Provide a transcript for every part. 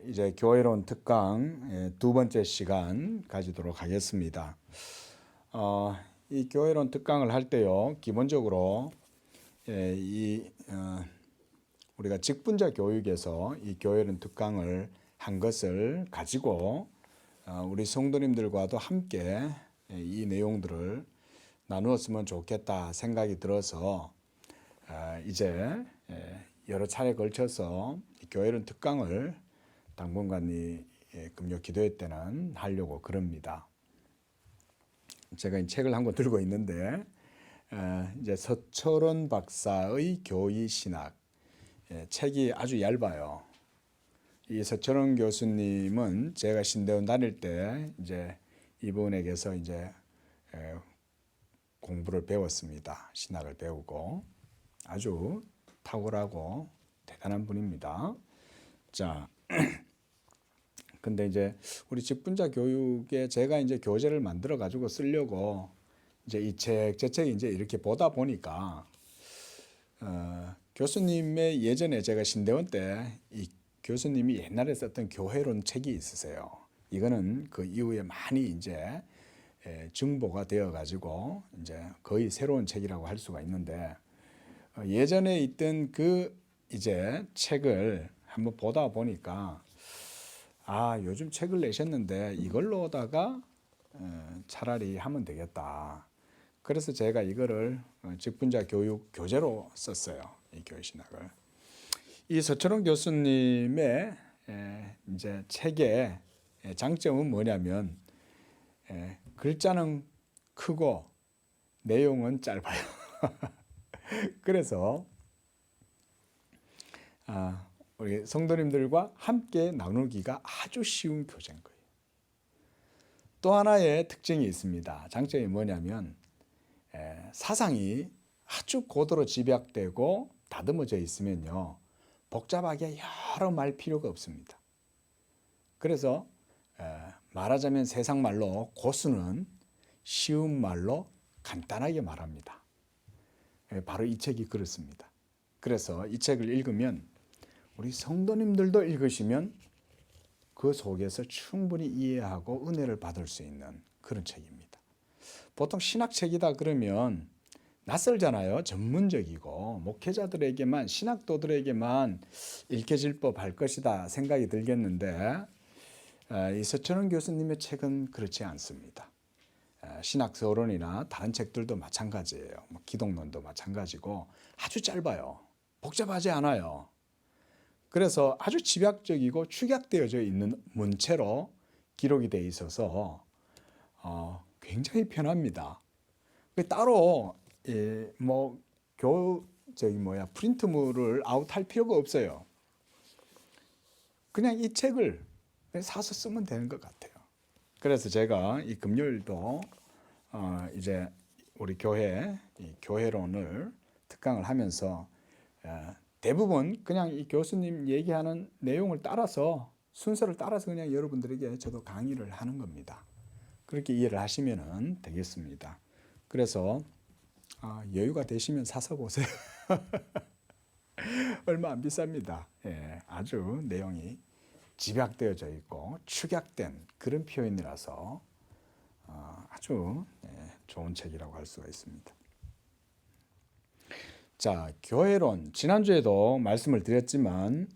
이제 교회론 특강 두 번째 시간 가지도록 하겠습니다. 이 교회론 특강을 할 때요, 기본적으로 우리가 직분자 교육에서 이 교회론 특강을 한 것을 가지고 우리 성도님들과도 함께 이 내용들을 나누었으면 좋겠다 생각이 들어서 이제 여러 차례 걸쳐서 교회론 특강을 당분간 금요 기도회 때는 하려고 그럽니다. 제가 이 책을 한 권 들고 있는데 이제 서철원 박사의 교의 신학 책이 아주 얇아요. 이 서철원 교수님은 제가 신대원 다닐 때 이제 이분에게서 이제 공부를 배웠습니다. 신학을 배우고 아주 탁월하고 대단한 분입니다. 자, 근데 이제 우리 직분자 교육에 제가 이제 교재를 만들어 가지고 쓰려고 이제 이 책, 저 책 이제 이렇게 보다 보니까 교수님의 예전에 제가 신대원 때 이 교수님이 옛날에 썼던 교회론 책이 있으세요. 이거는 그 이후에 많이 이제 증보가 되어 가지고 이제 거의 새로운 책이라고 할 수가 있는데 예전에 있던 그 이제 책을 한번 보다 보니까 요즘 책을 내셨는데 이걸로다가 차라리 하면 되겠다. 그래서 제가 이거를 직분자 교육 교재로 썼어요. 이 교회신학을. 이 서철원 교수님의 이제 책의 장점은 뭐냐면 글자는 크고 내용은 짧아요. 그래서 우리 성도님들과 함께 나누기가 아주 쉬운 교재인 거예요. 또 하나의 특징이 있습니다. 장점이 뭐냐면 사상이 아주 고도로 집약되고 다듬어져 있으면요, 복잡하게 여러 말 필요가 없습니다. 그래서 말하자면 세상 말로 고수는 쉬운 말로 간단하게 말합니다. 바로 이 책이 그렇습니다. 그래서 이 책을 읽으면 우리 성도님들도 읽으시면 그 속에서 충분히 이해하고 은혜를 받을 수 있는 그런 책입니다. 보통 신학책이다 그러면 낯설잖아요. 전문적이고 목회자들에게만, 신학도들에게만 읽혀질 법할 것이다 생각이 들겠는데 이 서철원 교수님의 책은 그렇지 않습니다. 신학서론이나 다른 책들도 마찬가지예요. 기독론도 마찬가지고 아주 짧아요. 복잡하지 않아요. 그래서 아주 집약적이고 축약되어져 있는 문체로 기록이 되어 있어서 굉장히 편합니다. 따로 프린트물을 아웃할 필요가 없어요. 그냥 이 책을 사서 쓰면 되는 것 같아요. 그래서 제가 이 금요일도 이제 우리 교회 교회론을 특강을 하면서 대부분 그냥 이 교수님 얘기하는 내용을 따라서, 순서를 따라서 그냥 여러분들에게 저도 강의를 하는 겁니다. 그렇게 이해를 하시면 되겠습니다. 그래서 여유가 되시면 사서 보세요. 얼마 안 비쌉니다. 아주 내용이 집약되어져 있고 축약된 그런 표현이라서 아주 좋은 책이라고 할 수가 있습니다. 자, 교회론, 지난주에도 말씀을 드렸지만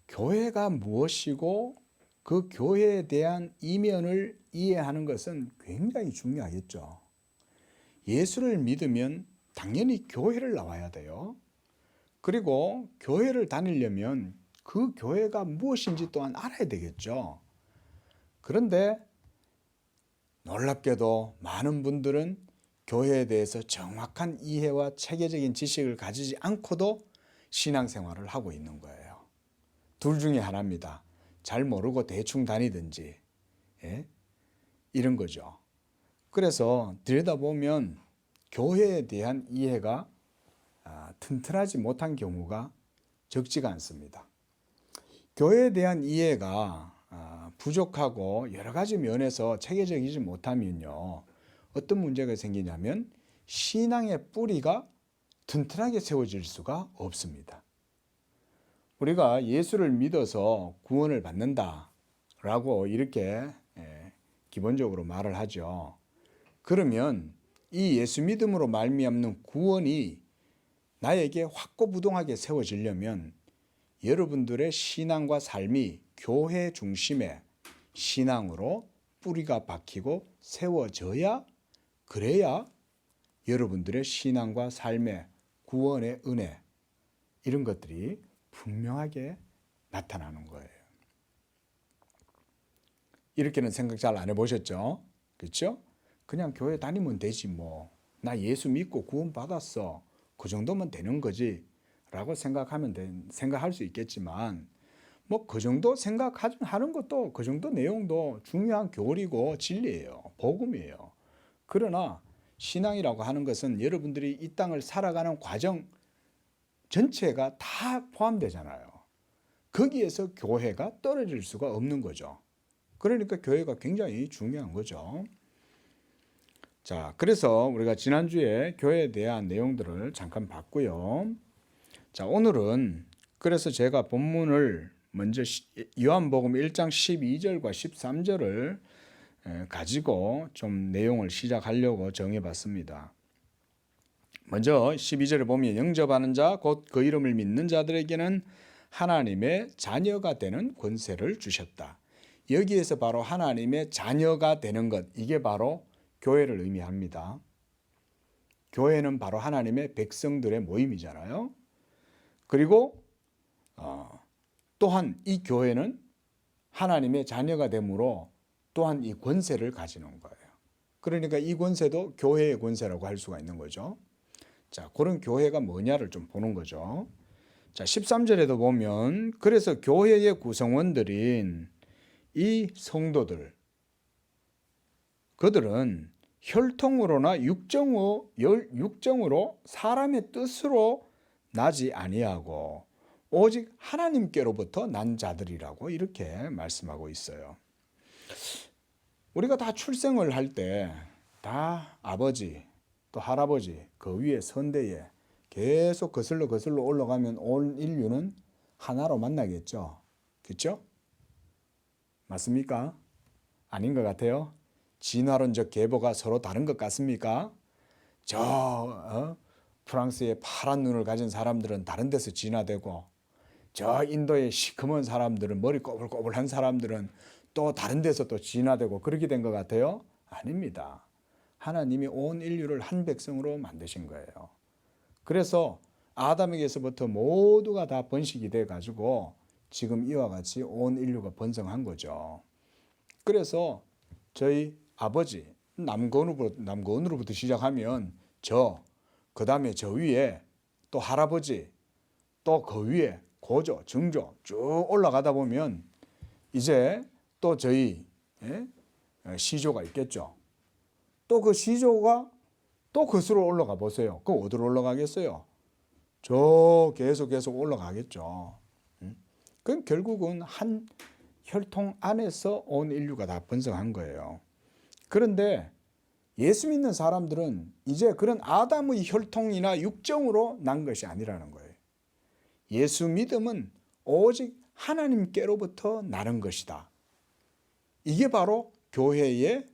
교회가 무엇이고 그 교회에 대한 이면을 이해하는 것은 굉장히 중요하겠죠. 예수를 믿으면 당연히 교회를 나와야 돼요. 그리고 교회를 다니려면 그 교회가 무엇인지 또한 알아야 되겠죠. 그런데 놀랍게도 많은 분들은 교회에 대해서 정확한 이해와 체계적인 지식을 가지지 않고도 신앙생활을 하고 있는 거예요. 둘 중에 하나입니다. 잘 모르고 대충 다니든지 이런 거죠. 그래서 들여다보면 교회에 대한 이해가 튼튼하지 못한 경우가 적지가 않습니다. 교회에 대한 이해가 부족하고 여러 가지 면에서 체계적이지 못하면요, 어떤 문제가 생기냐면 신앙의 뿌리가 튼튼하게 세워질 수가 없습니다. 우리가 예수를 믿어서 구원을 받는다라고 이렇게 기본적으로 말을 하죠. 그러면 이 예수 믿음으로 말미암는 구원이 나에게 확고부동하게 세워지려면 여러분들의 신앙과 삶이 교회 중심의 신앙으로 뿌리가 박히고 세워져야, 그래야 여러분들의 신앙과 삶의 구원의 은혜, 이런 것들이 분명하게 나타나는 거예요. 이렇게는 생각 잘 안 해보셨죠? 그렇죠? 그냥 교회 다니면 되지 뭐. 나 예수 믿고 구원 받았어. 그 정도면 되는 거지. 라고 생각할 수 있겠지만, 뭐 그 정도 생각하는 것도, 그 정도 내용도 중요한 교리고 진리예요. 복음이에요. 그러나 신앙이라고 하는 것은 여러분들이 이 땅을 살아가는 과정 전체가 다 포함되잖아요. 거기에서 교회가 떨어질 수가 없는 거죠. 그러니까 교회가 굉장히 중요한 거죠. 자, 그래서 우리가 지난주에 교회에 대한 내용들을 잠깐 봤고요. 자, 오늘은 그래서 제가 본문을 먼저 요한복음 1장 12절과 13절을 가지고 좀 내용을 시작하려고 정해봤습니다. 먼저 12절에 보면 영접하는 자, 곧 그 이름을 믿는 자들에게는 하나님의 자녀가 되는 권세를 주셨다. 여기에서 바로 하나님의 자녀가 되는 것, 이게 바로 교회를 의미합니다. 교회는 바로 하나님의 백성들의 모임이잖아요. 그리고 또한 이 교회는 하나님의 자녀가 되므로 또한 이 권세를 가지는 거예요. 그러니까 이 권세도 교회의 권세라고 할 수가 있는 거죠. 자, 그런 교회가 뭐냐를 좀 보는 거죠. 자, 13절에도 보면 그래서 교회의 구성원들인 이 성도들, 그들은 혈통으로나 육정으로 사람의 뜻으로 나지 아니하고 오직 하나님께로부터 난 자들이라고 이렇게 말씀하고 있어요. 우리가 다 출생을 할 때 다 아버지 또 할아버지 그 위에 선대에 계속 거슬러 올라가면 온 인류는 하나로 만나겠죠. 그렇죠? 맞습니까? 아닌 것 같아요. 진화론적 계보가 서로 다른 것 같습니까? 프랑스의 파란 눈을 가진 사람들은 다른 데서 진화되고, 저 인도의 시커먼 사람들은, 머리 꼬불꼬불한 사람들은 또 다른 데서 또 진화되고 그렇게 된 것 같아요? 아닙니다. 하나님이 온 인류를 한 백성으로 만드신 거예요. 그래서 아담에게서부터 모두가 다 번식이 돼가지고 지금 이와 같이 온 인류가 번성한 거죠. 그래서 저희 아버지 남건우로부터 시작하면 그 다음에 저 위에 또 할아버지, 또 그 위에 고조, 증조 쭉 올라가다 보면 이제 또 저희 시조가 있겠죠. 또 그 시조가 또 거슬러 올라가 보세요. 그 어디로 올라가겠어요? 저 계속 올라가겠죠. 그럼 결국은 한 혈통 안에서 온 인류가 다 번성한 거예요. 그런데 예수 믿는 사람들은 이제 그런 아담의 혈통이나 육정으로 난 것이 아니라는 거예요. 예수 믿음은 오직 하나님께로부터 나는 것이다. 이게 바로 교회의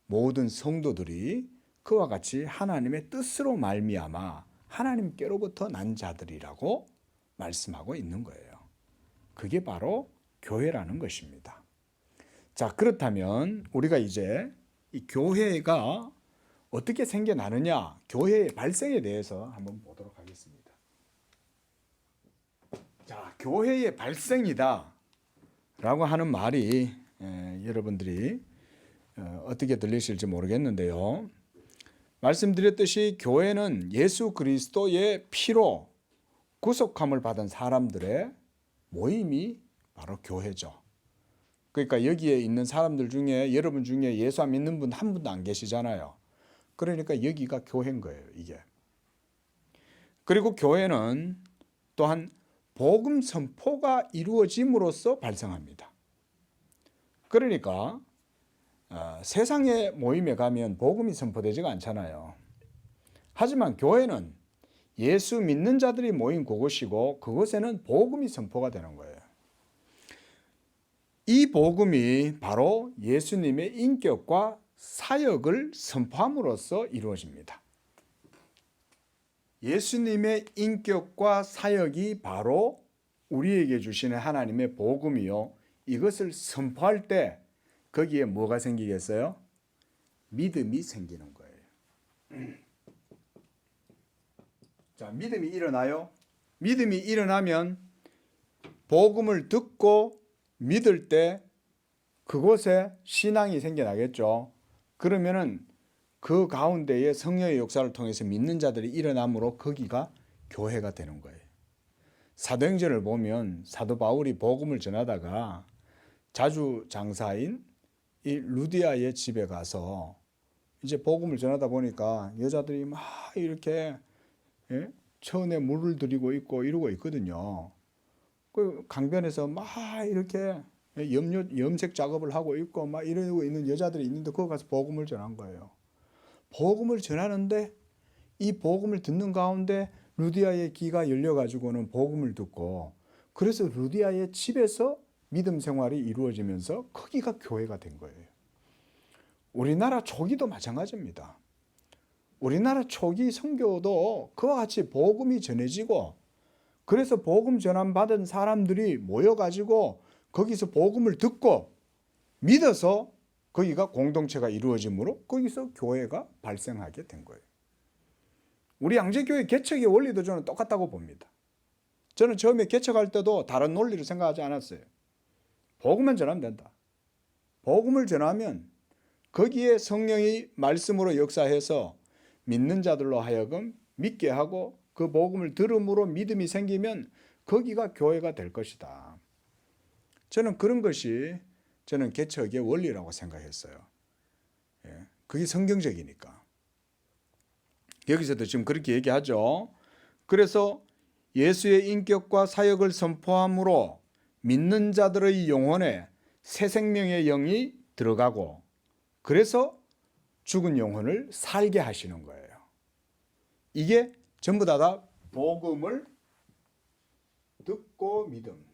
모든 성도들이 그와 같이 하나님의 뜻으로 말미암아 하나님께로부터 난 자들이라고 말씀하고 있는 거예요. 그게 바로 교회라는 것입니다. 자, 그렇다면 우리가 이제 이 교회가 어떻게 생겨나느냐, 교회의 발생에 대해서 한번 보도록 하겠습니다. 자, 교회의 발생이다 라고 하는 말이 여러분들이 어떻게 들리실지 모르겠는데요. 말씀드렸듯이 교회는 예수 그리스도의 피로 구속함을 받은 사람들의 모임이 바로 교회죠. 그러니까 여기에 있는 사람들 중에 여러분 중에 예수 안 믿는 분 한 분도 안 계시잖아요. 그러니까 여기가 교회인 거예요, 이게. 그리고 교회는 또한 복음 선포가 이루어짐으로써 발생합니다. 그러니까 세상의 모임에 가면 복음이 선포되지가 않잖아요. 하지만 교회는 예수 믿는 자들이 모인 그곳이고 그곳에는 복음이 선포가 되는 거예요. 이 복음이 바로 예수님의 인격과 사역을 선포함으로써 이루어집니다. 예수님의 인격과 사역이 바로 우리에게 주시는 하나님의 복음이요. 이것을 선포할 때 거기에 뭐가 생기겠어요? 믿음이 생기는 거예요. 자, 믿음이 일어나요. 믿음이 일어나면 복음을 듣고 믿을 때 그곳에 신앙이 생겨나겠죠. 그러면은 그 가운데에 성령의 역사를 통해서 믿는 자들이 일어남으로 거기가 교회가 되는 거예요. 사도행전을 보면 사도 바울이 복음을 전하다가 자주 장사인 이 루디아의 집에 가서 이제 복음을 전하다 보니까 여자들이 막 이렇게 천에 물을 들이고 있고 이러고 있거든요. 그 강변에서 막 이렇게 염색 작업을 하고 있고 막 이러고 있는 여자들이 있는데 거기 가서 복음을 전한 거예요. 복음을 전하는데 이 복음을 듣는 가운데 루디아의 귀가 열려가지고는 복음을 듣고 그래서 루디아의 집에서 믿음 생활이 이루어지면서 거기가 교회가 된 거예요. 우리나라 초기도 마찬가지입니다. 우리나라 초기 선교도 그와 같이 복음이 전해지고 그래서 복음 전함 받은 사람들이 모여가지고 거기서 복음을 듣고 믿어서 거기가 공동체가 이루어지므로 거기서 교회가 발생하게 된 거예요. 우리 양재교회 개척의 원리도 저는 똑같다고 봅니다. 저는 처음에 개척할 때도 다른 논리를 생각하지 않았어요. 복음만 전하면 된다. 복음을 전하면 거기에 성령이 말씀으로 역사해서 믿는 자들로 하여금 믿게 하고 그 복음을 들음으로 믿음이 생기면 거기가 교회가 될 것이다. 저는 그런 것이 저는 개척의 원리라고 생각했어요. 그게 성경적이니까. 여기서도 지금 그렇게 얘기하죠. 그래서 예수의 인격과 사역을 선포함으로 믿는 자들의 영혼에 새 생명의 영이 들어가고 그래서 죽은 영혼을 살게 하시는 거예요. 이게 전부 다 복음을 듣고 믿음.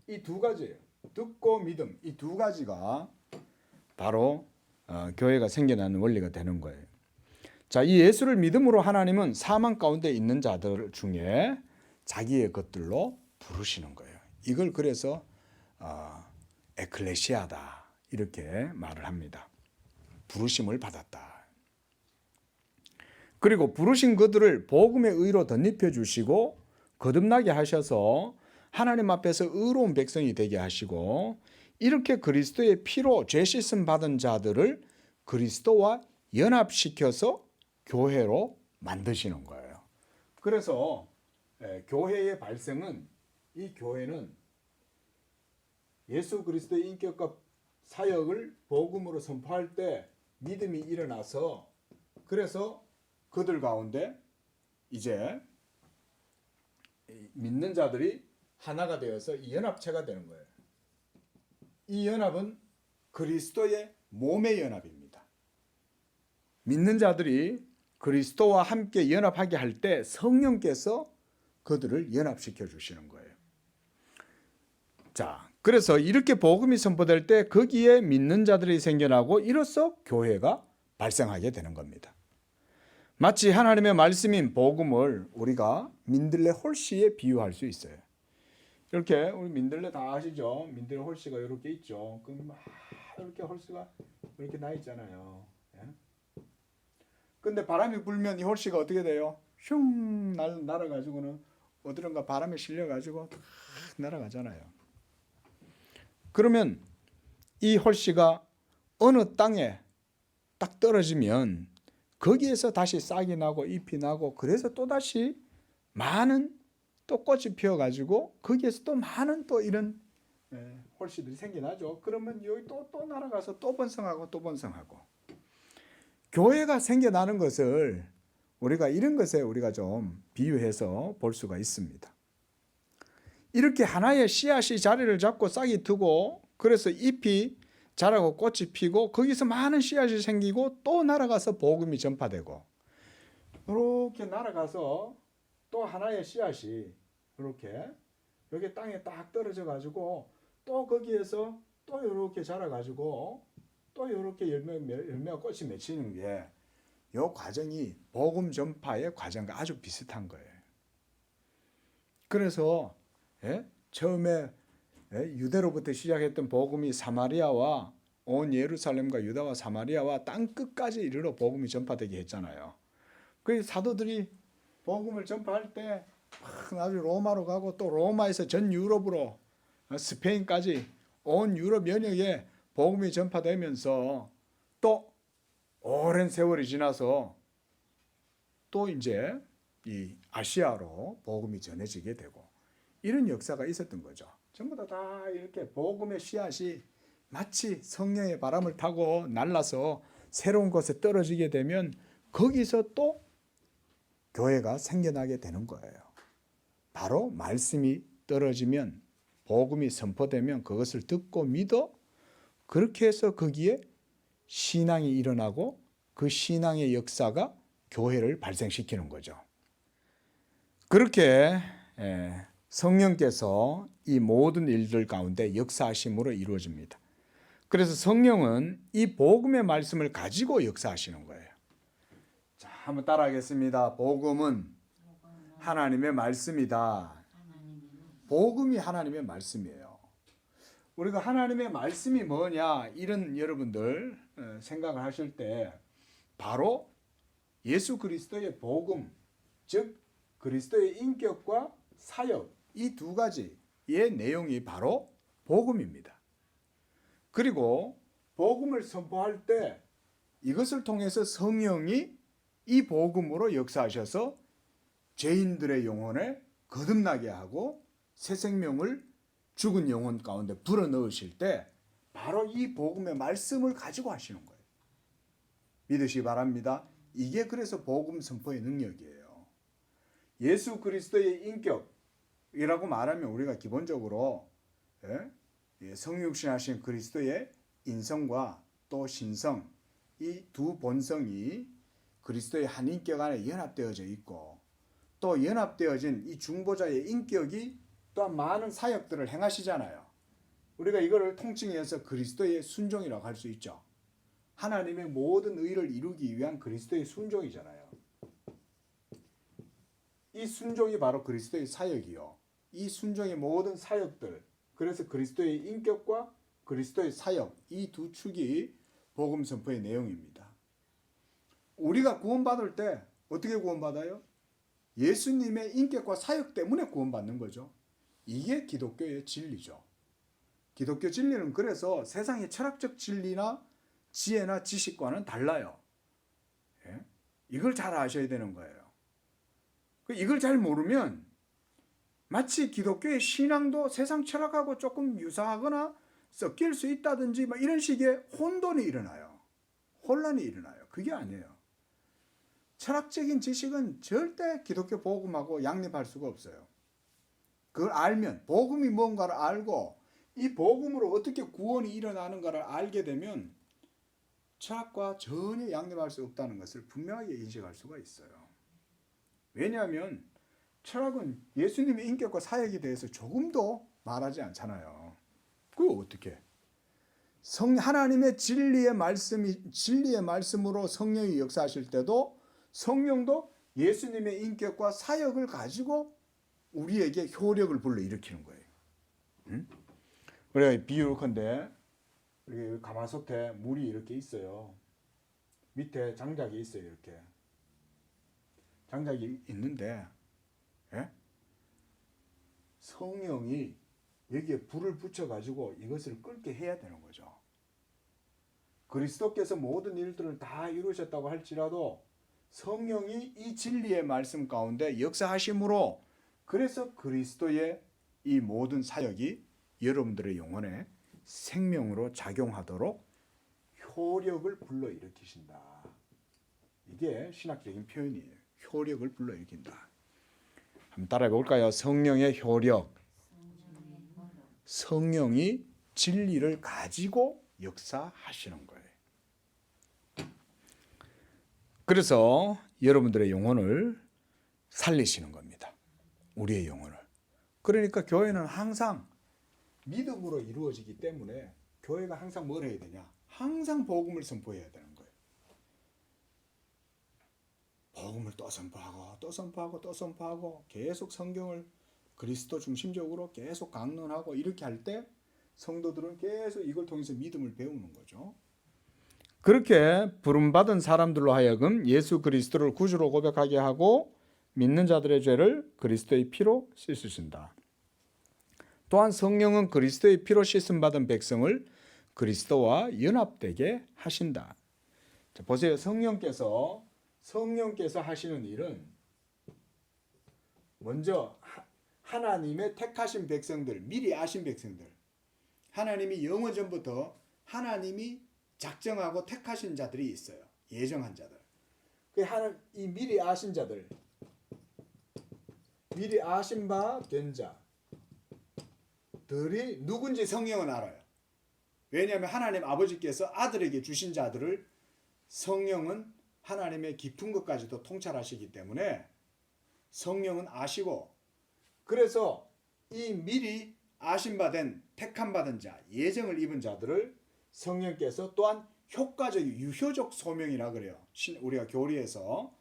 이 두 가지예요. 듣고 믿음. 이 두 가지가 바로 교회가 생겨나는 원리가 되는 거예요. 자, 이 예수를 믿음으로 하나님은 사망 가운데 있는 자들 중에 자기의 것들로 부르시는 거예요. 이걸 그래서 에클레시아다 이렇게 말을 합니다. 부르심을 받았다. 그리고 부르신 그들을 복음의 의로 덧입혀 주시고 거듭나게 하셔서 하나님 앞에서 의로운 백성이 되게 하시고 이렇게 그리스도의 피로 죄 씻음 받은 자들을 그리스도와 연합시켜서 교회로 만드시는 거예요. 그래서 교회의 발생은 이 교회는 예수 그리스도의 인격과 사역을 복음으로 선포할 때 믿음이 일어나서 그래서 그들 가운데 이제 믿는 자들이 하나가 되어서 이 연합체가 되는 거예요. 이 연합은 그리스도의 몸의 연합입니다. 믿는 자들이 그리스도와 함께 연합하게 할 때 성령께서 그들을 연합시켜 주시는 거예요. 자, 그래서 이렇게 복음이 선포될 때 거기에 믿는 자들이 생겨나고 이로써 교회가 발생하게 되는 겁니다. 마치 하나님의 말씀인 복음을 우리가 민들레 홀씨에 비유할 수 있어요. 이렇게 우리 민들레 다 아시죠? 민들레 홀씨가 이렇게 있죠. 그럼 막 이렇게 홀씨가 이렇게 나 있잖아요. 근데 바람이 불면 이 홀씨가 어떻게 돼요? 슝 날아가지고는 어디론가 바람에 실려가지고 탁 날아가잖아요. 그러면 이 홀씨가 어느 땅에 딱 떨어지면 거기에서 다시 싹이 나고 잎이 나고 그래서 또다시 많은 또 꽃이 피어가지고 거기에서 또 많은 또 이런 홀씨들이 생겨나죠. 그러면 여기 또 날아가서 또 번성하고 또 번성하고 교회가 생겨나는 것을 우리가 이런 것에 우리가 좀 비유해서 볼 수가 있습니다. 이렇게 하나의 씨앗이 자리를 잡고 싹이 트고 그래서 잎이 자라고 꽃이 피고 거기서 많은 씨앗이 생기고 또 날아가서 복음이 전파되고 이렇게 날아가서 또 하나의 씨앗이 이렇게 여기 땅에 딱 떨어져 가지고 또 거기에서 또 이렇게 자라 가지고 또 이렇게 열매가 꽃이 맺히는 게 이 과정이 복음 전파의 과정과 아주 비슷한 거예요. 그래서 처음에 유대로부터 시작했던 복음이 사마리아와 온 예루살렘과 유다와 사마리아와 땅 끝까지 이르러 복음이 전파되게 했잖아요. 그 사도들이 복음을 전파할 때 나중에 로마로 가고 또 로마에서 전 유럽으로 스페인까지 온 유럽 연역에 복음이 전파되면서 또 오랜 세월이 지나서 또 이제 이 아시아로 복음이 전해지게 되고 이런 역사가 있었던 거죠. 전부 다 이렇게 복음의 씨앗이 마치 성령의 바람을 타고 날라서 새로운 곳에 떨어지게 되면 거기서 또 교회가 생겨나게 되는 거예요. 바로 말씀이 떨어지면 복음이 선포되면 그것을 듣고 믿어 그렇게 해서 거기에 신앙이 일어나고 그 신앙의 역사가 교회를 발생시키는 거죠. 그렇게 성령께서 이 모든 일들 가운데 역사하심으로 이루어집니다. 그래서 성령은 이 복음의 말씀을 가지고 역사하시는 거예요. 자, 한번 따라하겠습니다. 복음은 하나님의 말씀이다. 복음이 하나님의 말씀이에요. 우리가 하나님의 말씀이 뭐냐 이런 여러분들 생각을 하실 때 바로 예수 그리스도의 복음, 즉 그리스도의 인격과 사역 이 두 가지의 내용이 바로 복음입니다. 그리고 복음을 선포할 때 이것을 통해서 성령이 이 복음으로 역사하셔서 죄인들의 영혼에 거듭나게 하고 새 생명을 죽은 영혼 가운데 불어넣으실 때 바로 이 복음의 말씀을 가지고 하시는 거예요. 믿으시기 바랍니다. 이게 그래서 복음 선포의 능력이에요. 예수 그리스도의 인격이라고 말하면 우리가 기본적으로 성육신하신 그리스도의 인성과 또 신성 이 두 본성이 그리스도의 한 인격 안에 연합되어져 있고 또 연합되어진 이 중보자의 인격이 또한 많은 사역들을 행하시잖아요. 우리가 이거를 통칭해서 그리스도의 순종이라고 할 수 있죠. 하나님의 모든 의를 이루기 위한 그리스도의 순종이잖아요. 이 순종이 바로 그리스도의 사역이요. 이 순종의 모든 사역들, 그래서 그리스도의 인격과 그리스도의 사역, 이 두 축이 복음 선포의 내용입니다. 우리가 구원받을 때 어떻게 구원받아요? 예수님의 인격과 사역 때문에 구원받는 거죠. 이게 기독교의 진리죠. 기독교 진리는 그래서 세상의 철학적 진리나 지혜나 지식과는 달라요. 이걸 잘 아셔야 되는 거예요. 이걸 잘 모르면 마치 기독교의 신앙도 세상 철학하고 조금 유사하거나 섞일 수 있다든지 이런 식의 혼돈이 일어나요. 혼란이 일어나요. 그게 아니에요. 철학적인 지식은 절대 기독교 복음하고 양립할 수가 없어요. 그걸 알면 복음이 뭔가를 알고 이 복음으로 어떻게 구원이 일어나는가를 알게 되면 철학과 전혀 양립할 수 없다는 것을 분명하게 인식할 수가 있어요. 왜냐하면 철학은 예수님의 인격과 사역에 대해서 조금도 말하지 않잖아요. 그거 어떻게? 하나님의 진리의 말씀으로 성령이 역사하실 때도 성령도 예수님의 인격과 사역을 가지고 우리에게 효력을 불러일으키는 거예요. 우리가 비유컨대 여기 가마솥에 물이 이렇게 있어요. 밑에 장작이 있어요. 이렇게 장작이 있는데 성령이 여기에 불을 붙여가지고 이것을 끓게 해야 되는 거죠. 그리스도께서 모든 일들을 다 이루셨다고 할지라도 성령이 이 진리의 말씀 가운데 역사하심으로 그래서 그리스도의 이 모든 사역이 여러분들의 영혼에 생명으로 작용하도록 효력을 불러일으키신다. 이게 신학적인 표현이에요. 효력을 불러일으킨다. 한번 따라해 볼까요? 성령의 효력. 성령이 진리를 가지고 역사하시는 거예요. 그래서 여러분들의 영혼을 살리시는 겁니다. 우리의 영혼을. 그러니까 교회는 항상 믿음으로 이루어지기 때문에 교회가 항상 뭘 해야 되냐? 항상 복음을 선포해야 되는 거예요. 복음을 또 선포하고 또 선포하고 또 선포하고 계속 성경을 그리스도 중심적으로 계속 강론하고 이렇게 할 때 성도들은 계속 이걸 통해서 믿음을 배우는 거죠. 그렇게 부름받은 사람들로 하여금 예수 그리스도를 구주로 고백하게 하고 믿는 자들의 죄를 그리스도의 피로 씻으신다. 또한 성령은 그리스도의 피로 씻음받은 백성을 그리스도와 연합되게 하신다. 자, 보세요. 성령께서 하시는 일은 먼저 하나님의 택하신 백성들, 미리 아신 백성들, 하나님이 영원 전부터 하나님이 작정하고 택하신 자들이 있어요. 예정한 자들. 이 미리 아신 자들, 미리 아신 바 된 자들이 누군지 성령은 알아요. 왜냐하면 하나님 아버지께서 아들에게 주신 자들을 성령은 하나님의 깊은 것까지도 통찰하시기 때문에 성령은 아시고, 그래서 이 미리 아신바된 택함받은 자, 예정을 입은 자들을 성령께서 또한 효과적, 유효적 소명이라 그래요. 우리가 교리에서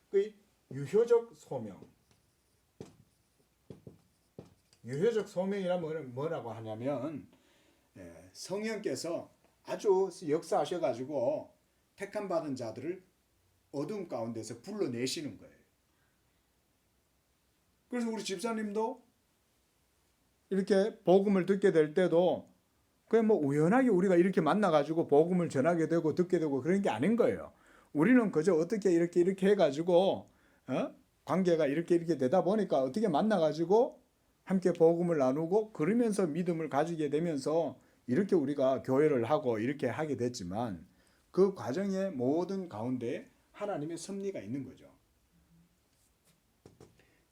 그 유효적 소명이란 뭐라고 하냐면, 성령께서 아주 역사하셔가지고 택함받은 자들을 어둠 가운데서 불러내시는 거예요. 그래서 우리 집사님도 이렇게 복음을 듣게 될 때도 그냥 뭐 우연하게 우리가 이렇게 만나가지고 복음을 전하게 되고 듣게 되고 그런 게 아닌 거예요. 우리는 그저 어떻게 이렇게 해가지고 관계가 이렇게 되다 보니까 어떻게 만나가지고 함께 복음을 나누고 그러면서 믿음을 가지게 되면서 이렇게 우리가 교회를 하고 이렇게 하게 됐지만 그 과정의 모든 가운데 하나님의 섭리가 있는 거죠.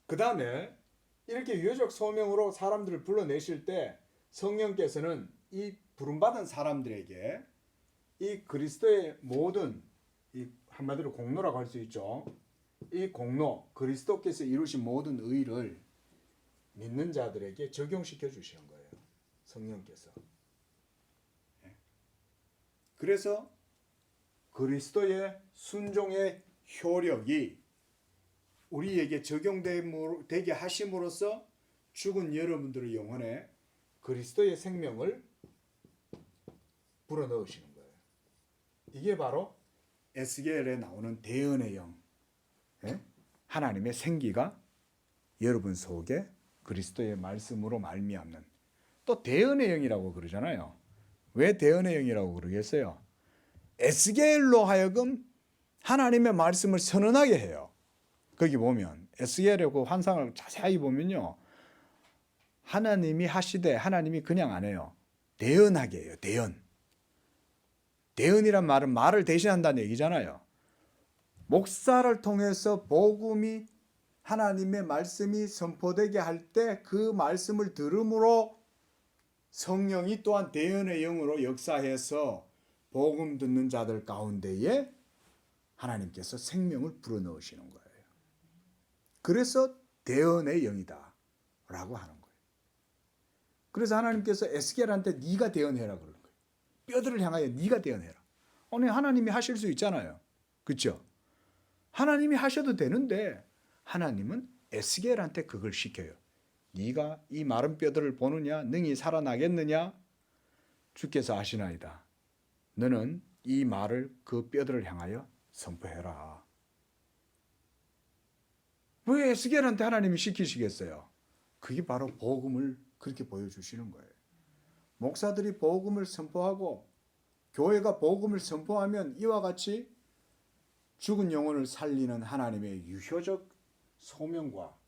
그 다음에 이렇게 유효적 소명으로 사람들을 불러내실 때 성령께서는 이 부름받은 사람들에게 이 그리스도의 모든, 이 한마디로 공로라고 할 수 있죠. 이 공로, 그리스도께서 이루신 모든 의를 믿는 자들에게 적용시켜 주시는 거예요. 성령께서. 그래서 그리스도의 순종의 효력이 우리에게 적용되게 하심으로써 죽은 여러분들의 영혼에 그리스도의 생명을 불어넣으시는 거예요. 이게 바로 에스겔에 나오는 대언의 영, 하나님의 생기가 여러분 속에 그리스도의 말씀으로 말미암는, 또 대언의 영이라고 그러잖아요. 왜 대언의 영이라고 그러겠어요? 에스겔로 하여금 하나님의 말씀을 선언하게 해요. 거기 보면 에스겔의 그 환상을 자세히 보면요, 하나님이 하시되 하나님이 그냥 안 해요. 대언하게 해요. 대언이란 말은 말을 대신한다는 얘기잖아요. 목사를 통해서 복음이, 하나님의 말씀이 선포되게 할 때 그 말씀을 들음으로 성령이 또한 대언의 영으로 역사해서 복음 듣는 자들 가운데에 하나님께서 생명을 불어넣으시는 거예요. 그래서 대언의 영이다 라고 하는 거예요. 그래서 하나님께서 에스겔한테 네가 대언해라 그러는 거예요. 뼈들을 향하여 네가 대언해라. 아니, 하나님이 하실 수 있잖아요. 그렇죠? 하나님이 하셔도 되는데 하나님은 에스겔한테 그걸 시켜요. 네가 이 마른 뼈들을 보느냐? 능히 살아나겠느냐? 주께서 아시나이다. 너는 이 말을 그 뼈들을 향하여 선포해라. 왜 에스겔한테 하나님이 시키시겠어요? 그게 바로 복음을 그렇게 보여주시는 거예요. 목사들이 복음을 선포하고 교회가 복음을 선포하면 이와 같이 죽은 영혼을 살리는 하나님의 유효적 소명과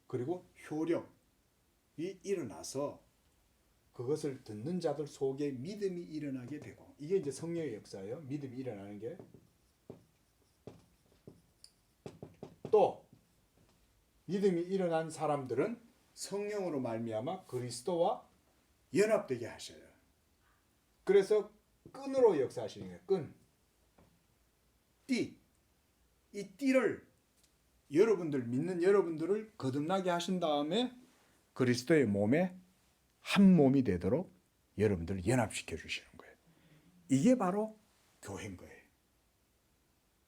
그리고 효력이 일어나서 그것을 듣는 자들 속에 믿음이 일어나게 되고, 이게 이제 성령의 역사예요. 믿음이 일어나는 게. 또 믿음이 일어난 사람들은 성령으로 말미암아 그리스도와 연합되게 하셔요. 그래서 끈으로 역사하시는 거예요. 끈, 띠. 이 띠를 여러분들 믿는 여러분들을 거듭나게 하신 다음에 그리스도의 몸에 한 몸이 되도록 여러분들을 연합시켜 주시는 거예요. 이게 바로 교회인 거예요.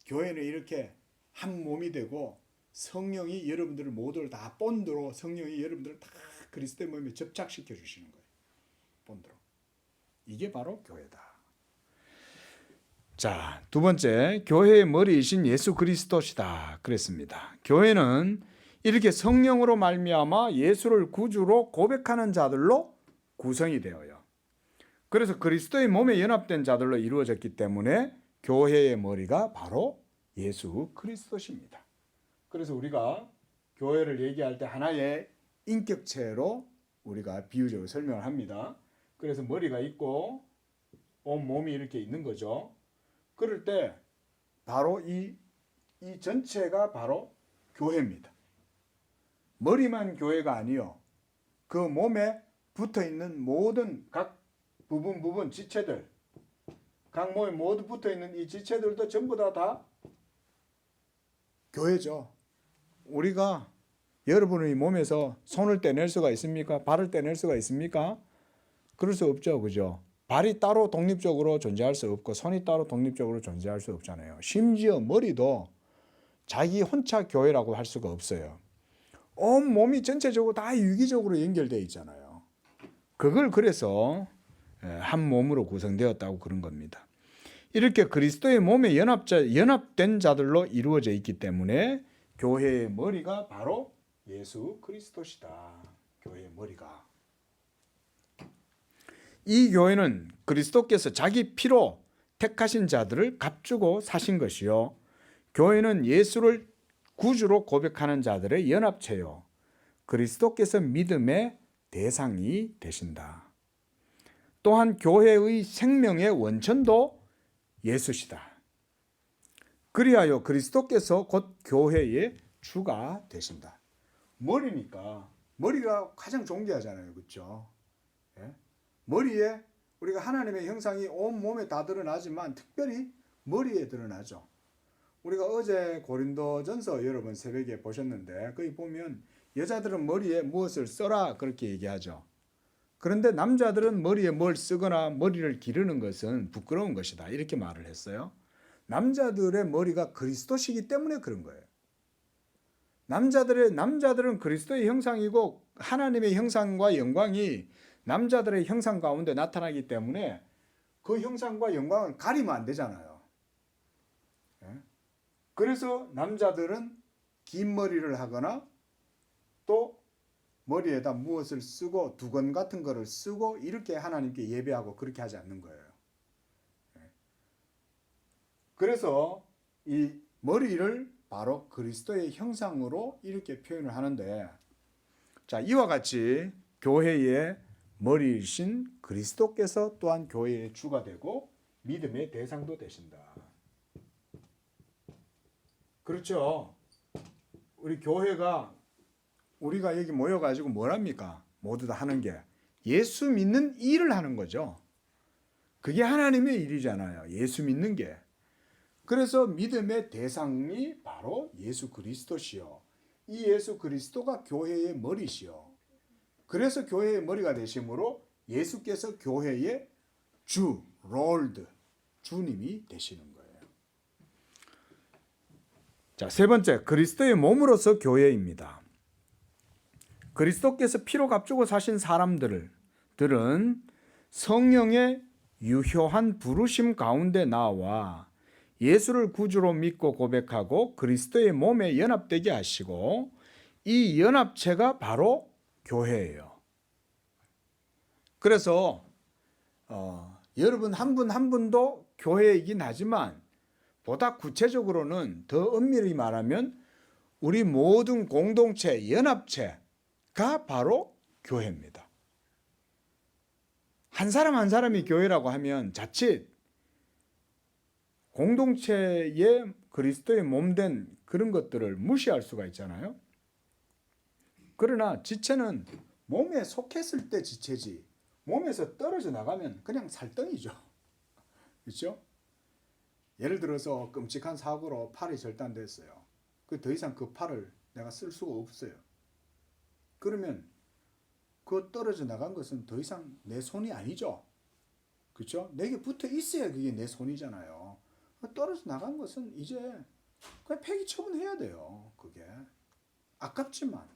교회는 이렇게 한 몸이 되고 성령이 여러분들을 모두를 다 본드로 성령이 여러분들을 다 그리스도의 몸에 접착시켜 주시는 거예요. 본드로. 이게 바로 교회다. 자, 두 번째, 교회의 머리이신 예수 그리스도시다 그랬습니다. 교회는 이렇게 성령으로 말미암아 예수를 구주로 고백하는 자들로 구성이 되어요. 그래서 그리스도의 몸에 연합된 자들로 이루어졌기 때문에 교회의 머리가 바로 예수 그리스도십니다. 그래서 우리가 교회를 얘기할 때 하나의 인격체로 우리가 비유적으로 설명을 합니다. 그래서 머리가 있고 온 몸이 이렇게 있는 거죠. 그럴 때 바로 이 전체가 바로 교회입니다. 머리만 교회가 아니요. 그 몸에 붙어 있는 모든 각 부분 지체들, 각 몸에 모두 붙어 있는 이 지체들도 전부 다 교회죠. 우리가 여러분의 몸에서 손을 떼낼 수가 있습니까? 발을 떼낼 수가 있습니까? 그럴 수 없죠. 그죠? 발이 따로 독립적으로 존재할 수 없고 손이 따로 독립적으로 존재할 수 없잖아요. 심지어 머리도 자기 혼자 교회라고 할 수가 없어요. 온 몸이 전체적으로 다 유기적으로 연결되어 있잖아요. 그걸 그래서 한 몸으로 구성되었다고 그런 겁니다. 이렇게 그리스도의 몸에 연합된 자들로 이루어져 있기 때문에 교회의 머리가 바로 예수 그리스도시다. 교회의 머리가. 이 교회는 그리스도께서 자기 피로 택하신 자들을 값주고 사신 것이요. 교회는 예수를 구주로 고백하는 자들의 연합체요. 그리스도께서 믿음의 대상이 되신다. 또한 교회의 생명의 원천도 예수시다. 그리하여 그리스도께서 곧 교회의 주가 되신다. 머리니까 머리가 가장 존귀하잖아요. 그렇죠? 예? 머리에 우리가 하나님의 형상이 온 몸에 다 드러나지만 특별히 머리에 드러나죠. 우리가 어제 고린도전서 여러분 새벽에 보셨는데 거기 보면 여자들은 머리에 무엇을 써라 그렇게 얘기하죠. 그런데 남자들은 머리에 뭘 쓰거나 머리를 기르는 것은 부끄러운 것이다 이렇게 말을 했어요. 남자들의 머리가 그리스도시기 때문에 그런 거예요. 남자들은 그리스도의 형상이고 하나님의 형상과 영광이 남자들의 형상 가운데 나타나기 때문에 그 형상과 영광은 가리면 안 되잖아요. 그래서 남자들은 긴 머리를 하거나 또 머리에다 무엇을 쓰고 두건 같은 거를 쓰고 이렇게 하나님께 예배하고 그렇게 하지 않는 거예요. 그래서 이 머리를 바로 그리스도의 형상으로 이렇게 표현을 하는데, 자, 이와 같이 교회의 머리이신 그리스도께서 또한 교회의 주가 되고 믿음의 대상도 되신다. 그렇죠. 우리 교회가 우리가 여기 모여가지고 뭘 합니까? 모두 다 하는 게 예수 믿는 일을 하는 거죠. 그게 하나님의 일이잖아요. 예수 믿는 게. 그래서 믿음의 대상이 바로 예수 그리스도시요. 이 예수 그리스도가 교회의 머리시요. 그래서 교회의 머리가 되심으로 예수께서 교회의 주, 롤드, 주님이 되시는 거예요. 자, 세 번째, 그리스도의 몸으로서 교회입니다. 그리스도께서 피로 값주고 사신 사람들은 성령의 유효한 부르심 가운데 나와 예수를 구주로 믿고 고백하고 그리스도의 몸에 연합되게 하시고 이 연합체가 바로 교회예요. 그래서 여러분 한 분 한 분도 교회이긴 하지만 보다 구체적으로는 더 엄밀히 말하면 우리 모든 공동체, 연합체가 바로 교회입니다. 한 사람 한 사람이 교회라고 하면 자칫 공동체의 그리스도의 몸된 그런 것들을 무시할 수가 있잖아요. 그러나 지체는 몸에 속했을 때 지체지 몸에서 떨어져 나가면 그냥 살덩이죠. 그렇죠? 예를 들어서 끔찍한 사고로 팔이 절단됐어요. 더 이상 그 팔을 내가 쓸 수가 없어요. 그러면 그 떨어져 나간 것은 더 이상 내 손이 아니죠. 그렇죠? 내게 붙어 있어야 그게 내 손이잖아요. 떨어져 나간 것은 이제 그냥 폐기 처분해야 돼요. 그게 아깝지만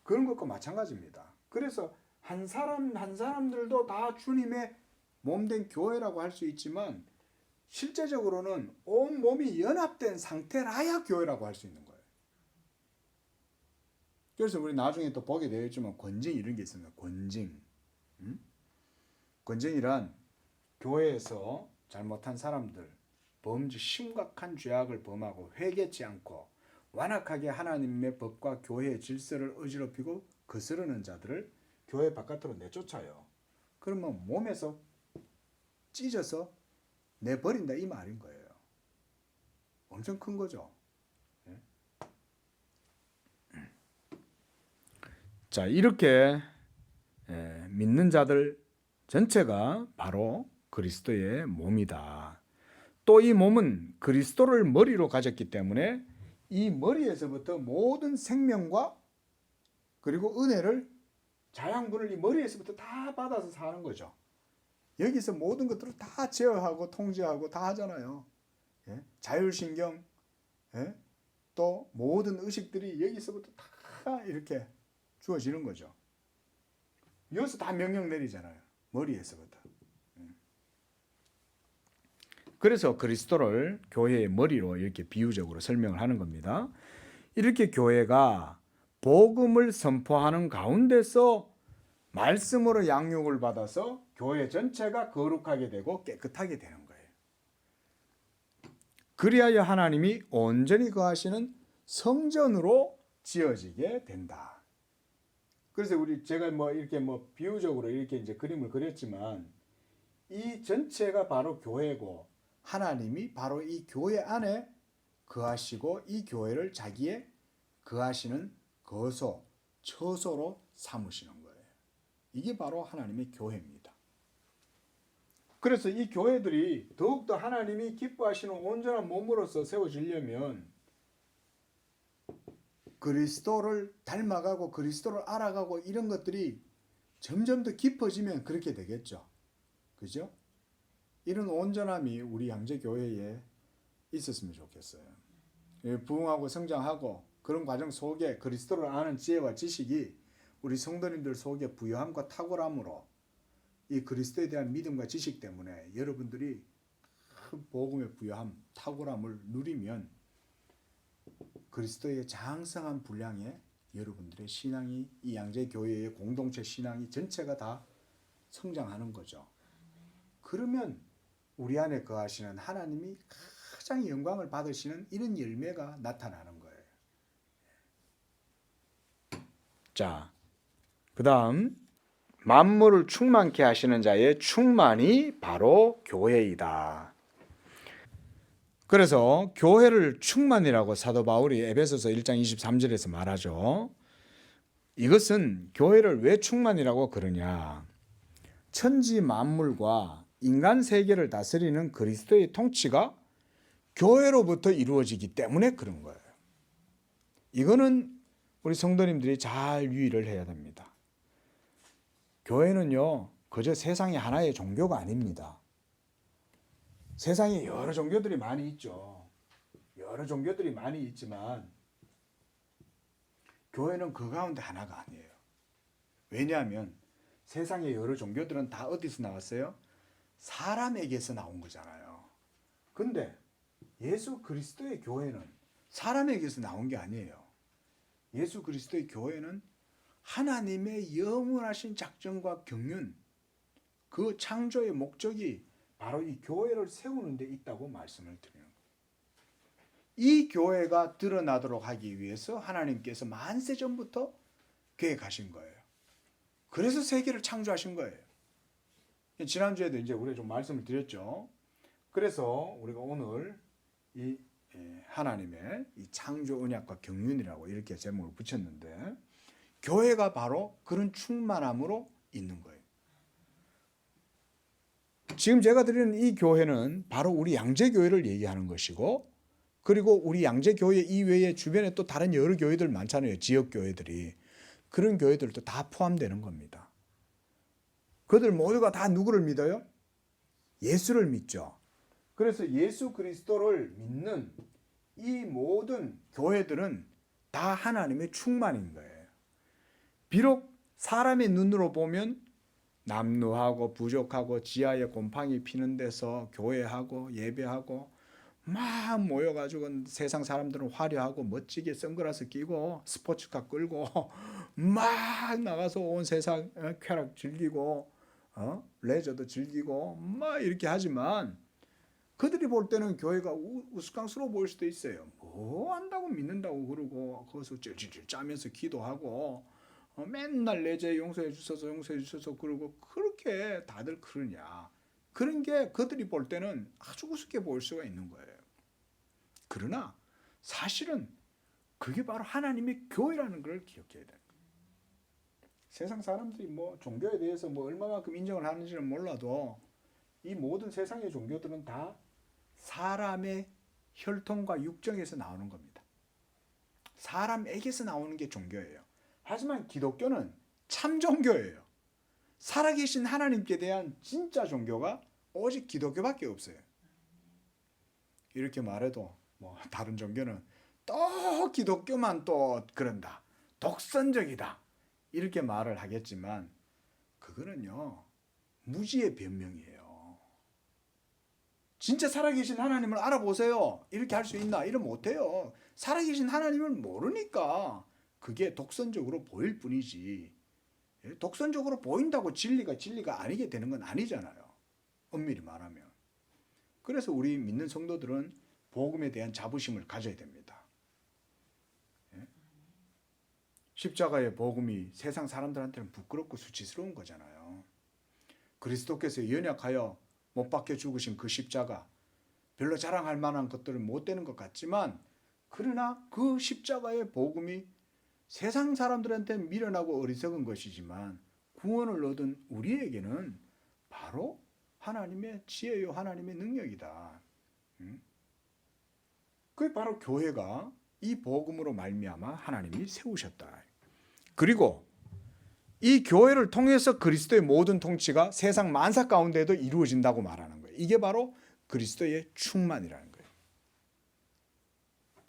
그런 것과 마찬가지입니다. 그래서 한 사람 한 사람들도 다 주님의 몸된 교회라고 할 수 있지만 실제적으로는 온 몸이 연합된 상태라야 교회라고 할 수 있는 거예요. 그래서 우리 나중에 또 보게 되겠지만 권징 이런 게 있습니다. 권징. 권징이란 교회에서 잘못한 사람들, 범죄 심각한 죄악을 범하고 회개치 않고 완악하게 하나님의 법과 교회의 질서를 어지럽히고 거스르는 자들을 교회 바깥으로 내쫓아요. 그러면 몸에서 찢어서 내버린다 이 말인 거예요. 엄청 큰 거죠. 자, 이렇게 믿는 자들 전체가 바로 그리스도의 몸이다. 또 이 몸은 그리스도를 머리로 가졌기 때문에 이 머리에서부터 모든 생명과 그리고 은혜를 자양분을 이 머리에서부터 다 받아서 사는 거죠. 여기서 모든 것들을 다 제어하고 통제하고 다 하잖아요. 자율신경, 또 모든 의식들이 여기서부터 다 이렇게 주어지는 거죠. 여기서 다 명령 내리잖아요. 머리에서부터. 그래서 그리스도를 교회의 머리로 이렇게 비유적으로 설명을 하는 겁니다. 이렇게 교회가 복음을 선포하는 가운데서 말씀으로 양육을 받아서 교회 전체가 거룩하게 되고 깨끗하게 되는 거예요. 그리하여 하나님이 온전히 거하시는 성전으로 지어지게 된다. 그래서 제가 이렇게 비유적으로 이렇게 이제 그림을 그렸지만 이 전체가 바로 교회고 하나님이 바로 이 교회 안에 거하시고 이 교회를 자기의 거하시는 거소, 처소로 삼으시는 거예요. 이게 바로 하나님의 교회입니다. 그래서 이 교회들이 더욱더 하나님이 기뻐하시는 온전한 몸으로서 세워지려면 그리스도를 닮아가고 그리스도를 알아가고 이런 것들이 점점 더 깊어지면 그렇게 되겠죠. 그죠? 이런 온전함이 우리 양재교회에 있었으면 좋겠어요. 부흥하고 성장하고 그런 과정 속에 그리스도를 아는 지혜와 지식이 우리 성도님들 속에 부유함과 탁월함으로 이 그리스도에 대한 믿음과 지식 때문에 여러분들이 큰 복음의 부유함, 탁월함을 누리면 그리스도의 장성한 분량에 여러분들의 신앙이 이 양재교회의 공동체 신앙이 전체가 다 성장하는 거죠. 그러면 우리 안에 거하시는 하나님이 가장 영광을 받으시는 이런 열매가 나타나는 거예요. 자, 그 다음 만물을 충만케 하시는 자의 충만이 바로 교회이다. 그래서 교회를 충만이라고 사도 바울이 에베소서 1장 23절에서 말하죠. 이것은 교회를 왜 충만이라고 그러냐. 천지 만물과 인간 세계를 다스리는 그리스도의 통치가 교회로부터 이루어지기 때문에 그런 거예요. 이거는 우리 성도님들이 잘 유의를 해야 됩니다. 교회는요, 그저 세상의 하나의 종교가 아닙니다. 세상에 여러 종교들이 많이 있죠. 여러 종교들이 많이 있지만 교회는 그 가운데 하나가 아니에요. 왜냐하면 세상의 여러 종교들은 다 어디서 나왔어요? 사람에게서 나온 거잖아요. 근데 예수 그리스도의 교회는 사람에게서 나온 게 아니에요. 예수 그리스도의 교회는 하나님의 영원하신 작정과 경륜, 그 창조의 목적이 바로 이 교회를 세우는 데 있다고 말씀을 드려요. 이 교회가 드러나도록 하기 위해서 하나님께서 만세 전부터 계획하신 거예요. 그래서 세계를 창조하신 거예요. 지난주에도 이제 우리가 좀 말씀을 드렸죠. 그래서 우리가 오늘 이 하나님의 이 창조 언약과 경륜이라고 이렇게 제목을 붙였는데 교회가 바로 그런 충만함으로 있는 거예요. 지금 제가 드리는 이 교회는 바로 우리 양재교회를 얘기하는 것이고, 그리고 우리 양재교회 이외에 주변에 또 다른 여러 교회들 많잖아요. 지역교회들이. 그런 교회들도 다 포함되는 겁니다. 그들 모두가 다 누구를 믿어요? 예수를 믿죠. 그래서 예수 그리스도를 믿는 이 모든 교회들은 다 하나님의 충만인 거예요. 비록 사람의 눈으로 보면 남루하고 부족하고 지하에 곰팡이 피는 데서 교회하고 예배하고 막 모여가지고 세상 사람들은 화려하고 멋지게 선글라스 끼고 스포츠카 끌고 막 나가서 온 세상 쾌락 즐기고 레저도 즐기고 막 이렇게 하지만, 그들이 볼 때는 교회가 우스꽝스러워 보일 수도 있어요. 뭐 한다고 믿는다고 그러고 거기서 찔찔찔 짜면서 기도하고 맨날 내 죄 용서해 주셔서 그러고 그렇게 다들 그러냐. 그런 게 그들이 볼 때는 아주 우습게 보일 수가 있는 거예요. 그러나 사실은 그게 바로 하나님의 교회라는 걸 기억해야 돼요. 세상 사람들이 뭐 종교에 대해서 뭐 얼마만큼 인정을 하는지는 몰라도 이 모든 세상의 종교들은 다 사람의 혈통과 육정에서 나오는 겁니다. 사람에게서 나오는 게 종교예요. 하지만 기독교는 참 종교예요. 살아계신 하나님께 대한 진짜 종교가 오직 기독교밖에 없어요. 이렇게 말해도 뭐 다른 종교는 또 기독교만 또 그런다, 독선적이다, 이렇게 말을 하겠지만 그거는요 무지의 변명이에요. 진짜 살아계신 하나님을 알아보세요, 이렇게 할 수 있나? 이러면 못해요. 살아계신 하나님을 모르니까 그게 독선적으로 보일 뿐이지, 독선적으로 보인다고 진리가 아니게 되는 건 아니잖아요, 엄밀히 말하면. 그래서 우리 믿는 성도들은 복음에 대한 자부심을 가져야 됩니다. 십자가의 복음이 세상 사람들한테는 부끄럽고 수치스러운 거잖아요. 그리스도께서 연약하여 못 박혀 죽으신 그 십자가, 별로 자랑할 만한 것들은 못 되는 것 같지만, 그러나 그 십자가의 복음이 세상 사람들한테는 미련하고 어리석은 것이지만 구원을 얻은 우리에게는 바로 하나님의 지혜요 하나님의 능력이다. 그게 바로 교회가 이 복음으로 말미암아 하나님이 세우셨다. 그리고 이 교회를 통해서 그리스도의 모든 통치가 세상 만사 가운데도 이루어진다고 말하는 거예요. 이게 바로 그리스도의 충만이라는 거예요.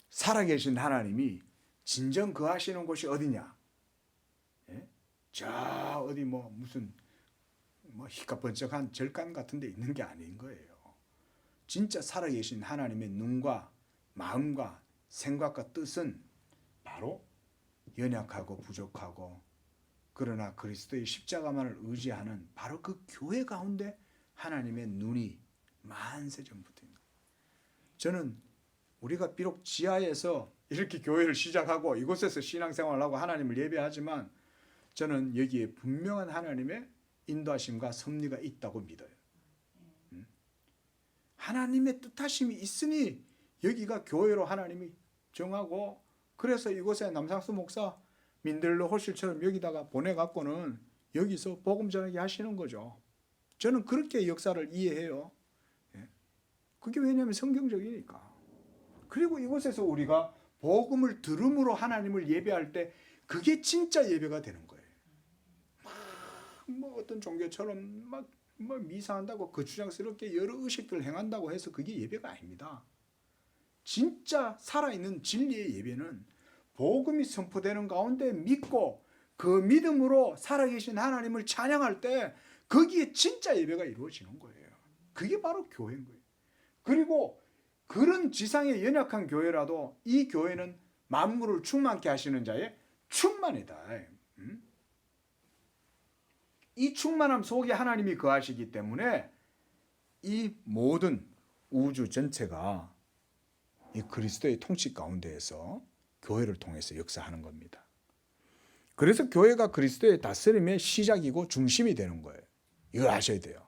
살아계신 하나님이 진정 거하시는 곳이 어디냐? 저 어디 무슨 희까번쩍한 절간 같은 데 있는 게 아닌 거예요. 진짜 살아계신 하나님의 눈과 마음과 생각과 뜻은 바로 연약하고 부족하고 그러나 그리스도의 십자가만을 의지하는 바로 그 교회 가운데 하나님의 눈이 만세전부터 있는 거예요. 저는 우리가 비록 지하에서 이렇게 교회를 시작하고 이곳에서 신앙생활을 하고 하나님을 예배하지만 저는 여기에 분명한 하나님의 인도하심과 섭리가 있다고 믿어요. 하나님의 뜻하심이 있으니 여기가 교회로 하나님이 정하고, 그래서 이곳에 남상수 목사 민들로 호실처럼 여기다가 보내갖고는 여기서 복음 전하게 하시는 거죠. 저는 그렇게 역사를 이해해요. 그게 왜냐하면 성경적이니까. 그리고 이곳에서 우리가 복음을 들음으로 하나님을 예배할 때 그게 진짜 예배가 되는 거예요. 어떤 종교처럼 미사한다고 거추장스럽게 여러 의식들을 행한다고 해서 그게 예배가 아닙니다. 진짜 살아있는 진리의 예배는 복음이 선포되는 가운데 믿고 그 믿음으로 살아계신 하나님을 찬양할 때 거기에 진짜 예배가 이루어지는 거예요. 그게 바로 교회인 거예요. 그리고 그런 지상의 연약한 교회라도 이 교회는 만물을 충만케 하시는 자의 충만이다. 이 충만함 속에 하나님이 거하시기 때문에 이 모든 우주 전체가 이 그리스도의 통치 가운데에서 교회를 통해서 역사하는 겁니다. 그래서 교회가 그리스도의 다스림의 시작이고 중심이 되는 거예요. 이걸 아셔야 돼요.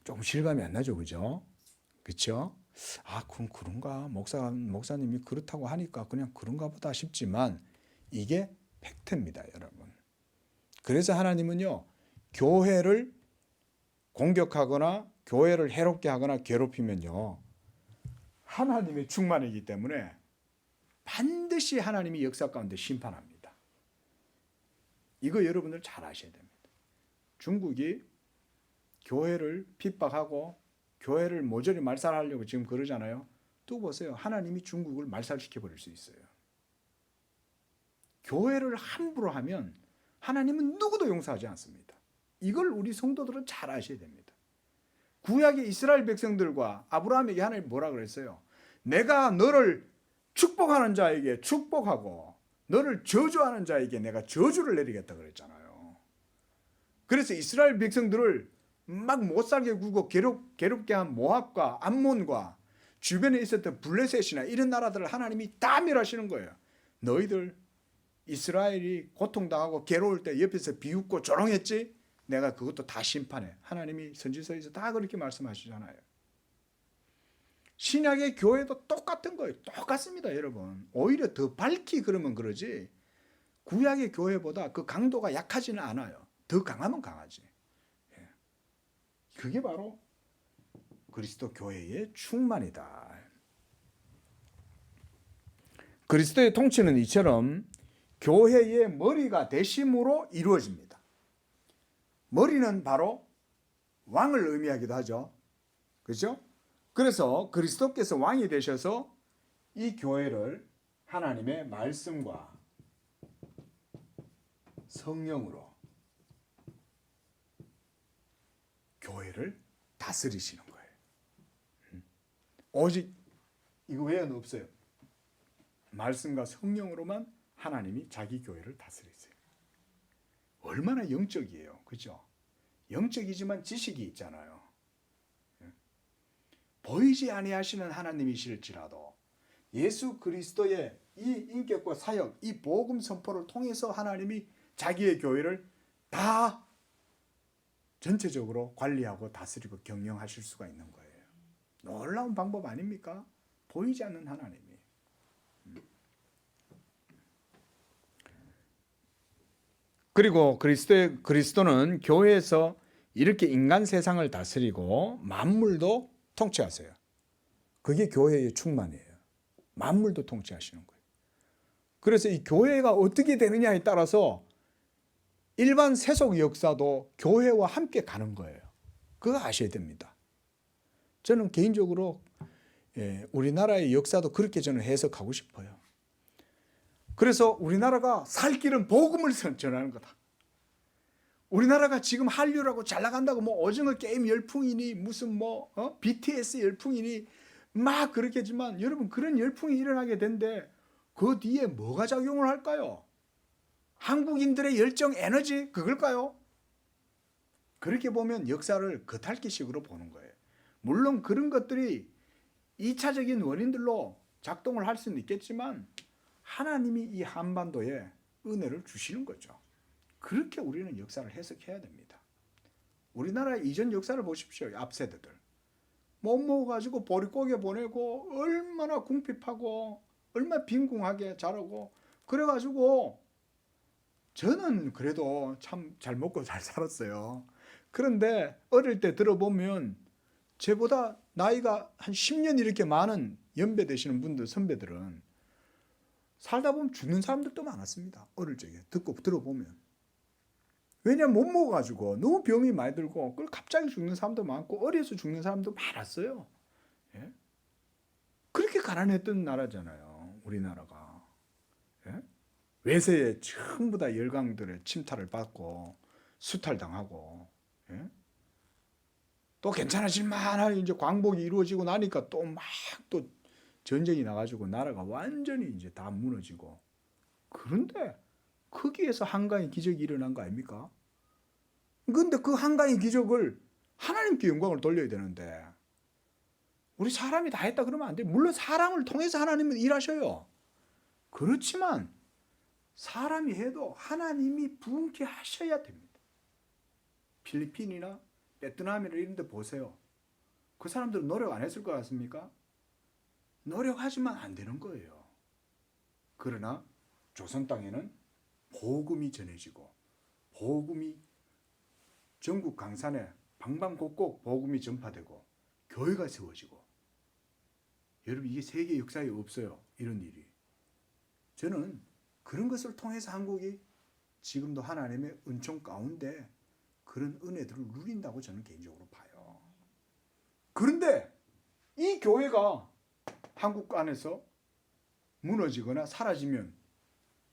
조금 실감이 안 나죠, 그죠? 그렇죠? 그럼 그런가? 목사님이 그렇다고 하니까 그냥 그런가 보다 싶지만 이게 팩트입니다, 여러분. 그래서 하나님은요, 교회를 공격하거나 교회를 해롭게 하거나 괴롭히면요, 하나님의 충만이기 때문에 반드시 하나님이 역사 가운데 심판합니다. 이거 여러분들 잘 아셔야 됩니다. 중국이 교회를 핍박하고 교회를 모조리 말살하려고 지금 그러잖아요. 또 보세요. 하나님이 중국을 말살시켜 버릴 수 있어요. 교회를 함부로 하면 하나님은 누구도 용서하지 않습니다. 이걸 우리 성도들은 잘 아셔야 됩니다. 구약의 이스라엘 백성들과 아브라함에게 하나님 뭐라 그랬어요? 내가 너를 축복하는 자에게 축복하고 너를 저주하는 자에게 내가 저주를 내리겠다 그랬잖아요. 그래서 이스라엘 백성들을 막 못살게 굴고 괴롭게 한 모압과 암몬과 주변에 있었던 블레셋이나 이런 나라들을 하나님이 다 멸하시는 거예요. 너희들 이스라엘이 고통당하고 괴로울 때 옆에서 비웃고 조롱했지? 내가 그것도 다 심판해. 하나님이 선지서에서 다 그렇게 말씀하시잖아요. 신약의 교회도 똑같은 거예요. 똑같습니다, 여러분. 오히려 더 밝히 그러면 그러지, 구약의 교회보다 그 강도가 약하지는 않아요. 더 강하면 강하지. 그게 바로 그리스도 교회의 충만이다. 그리스도의 통치는 이처럼 교회의 머리가 되심으로 이루어집니다. 머리는 바로 왕을 의미하기도 하죠. 그렇죠? 그래서 그리스도께서 왕이 되셔서 이 교회를 하나님의 말씀과 성령으로 교회를 다스리시는 거예요. 오직 이거 외에는 없어요. 말씀과 성령으로만 하나님이 자기 교회를 다스리세요. 얼마나 영적이에요. 그렇죠? 영적이지만 지식이 있잖아요. 보이지 아니하시는 하나님이실지라도 예수 그리스도의 이 인격과 사역, 이 복음 선포를 통해서 하나님이 자기의 교회를 다 전체적으로 관리하고 다스리고 경영하실 수가 있는 거예요. 놀라운 방법 아닙니까? 보이지 않는 하나님이. 그리고 그리스도는 교회에서 이렇게 인간 세상을 다스리고 만물도 통치하세요. 그게 교회의 충만이에요. 만물도 통치하시는 거예요. 그래서 이 교회가 어떻게 되느냐에 따라서 일반 세속 역사도 교회와 함께 가는 거예요. 그거 아셔야 됩니다. 저는 개인적으로 우리나라의 역사도 그렇게 저는 해석하고 싶어요. 그래서 우리나라가 살 길은 복음을 전하는 거다. 우리나라가 지금 한류라고 잘 나간다고 뭐 오징어 게임 열풍이니 무슨 BTS 열풍이니 막 그렇겠지만 여러분 그런 열풍이 일어나게 된데 그 뒤에 뭐가 작용을 할까요? 한국인들의 열정 에너지 그걸까요? 그렇게 보면 역사를 겉핥기식으로 보는 거예요. 물론 그런 것들이 2차적인 원인들로 작동을 할 수는 있겠지만 하나님이 이 한반도에 은혜를 주시는 거죠. 그렇게 우리는 역사를 해석해야 됩니다. 우리나라의 이전 역사를 보십시오. 앞 세대들. 못 먹어가지고 보릿고개 보내고 얼마나 궁핍하고 얼마나 빈궁하게 자라고 그래가지고 저는 그래도 참 잘 먹고 잘 살았어요. 그런데 어릴 때 들어보면 제보다 나이가 한 10년 이렇게 많은 연배 되시는 분들, 선배들은 살다 보면 죽는 사람들도 많았습니다. 어릴 적에 듣고 들어보면. 왜냐면 못 먹어가지고 너무 병이 많이 들고 갑자기 죽는 사람도 많고 어려서 죽는 사람도 많았어요. 예? 그렇게 가난했던 나라잖아요. 우리나라가. 예? 외세에 전부 다 열강들의 침탈을 받고 수탈당하고 예? 또 괜찮아질 만한 이제 광복이 이루어지고 나니까 또 막 또 전쟁이 나가지고 나라가 완전히 이제 다 무너지고 그런데 거기에서 한강의 기적이 일어난 거 아닙니까? 그런데 그 한강의 기적을 하나님께 영광을 돌려야 되는데 우리 사람이 다 했다 그러면 안 돼요. 물론 사람을 통해서 하나님은 일하셔요. 그렇지만 사람이 해도 하나님이 부흥케 하셔야 됩니다. 필리핀이나 베트남이나 이런 데 보세요. 그 사람들은 노력 안 했을 것 같습니까? 노력하지만 안 되는 거예요. 그러나 조선 땅에는 복음이 전해지고 복음이 전국 강산에 방방곡곡 복음이 전파되고 교회가 세워지고, 여러분 이게 세계 역사에 없어요. 이런 일이. 저는 그런 것을 통해서 한국이 지금도 하나님의 은총 가운데 그런 은혜들을 누린다고 저는 개인적으로 봐요. 그런데 이 교회가 한국 안에서 무너지거나 사라지면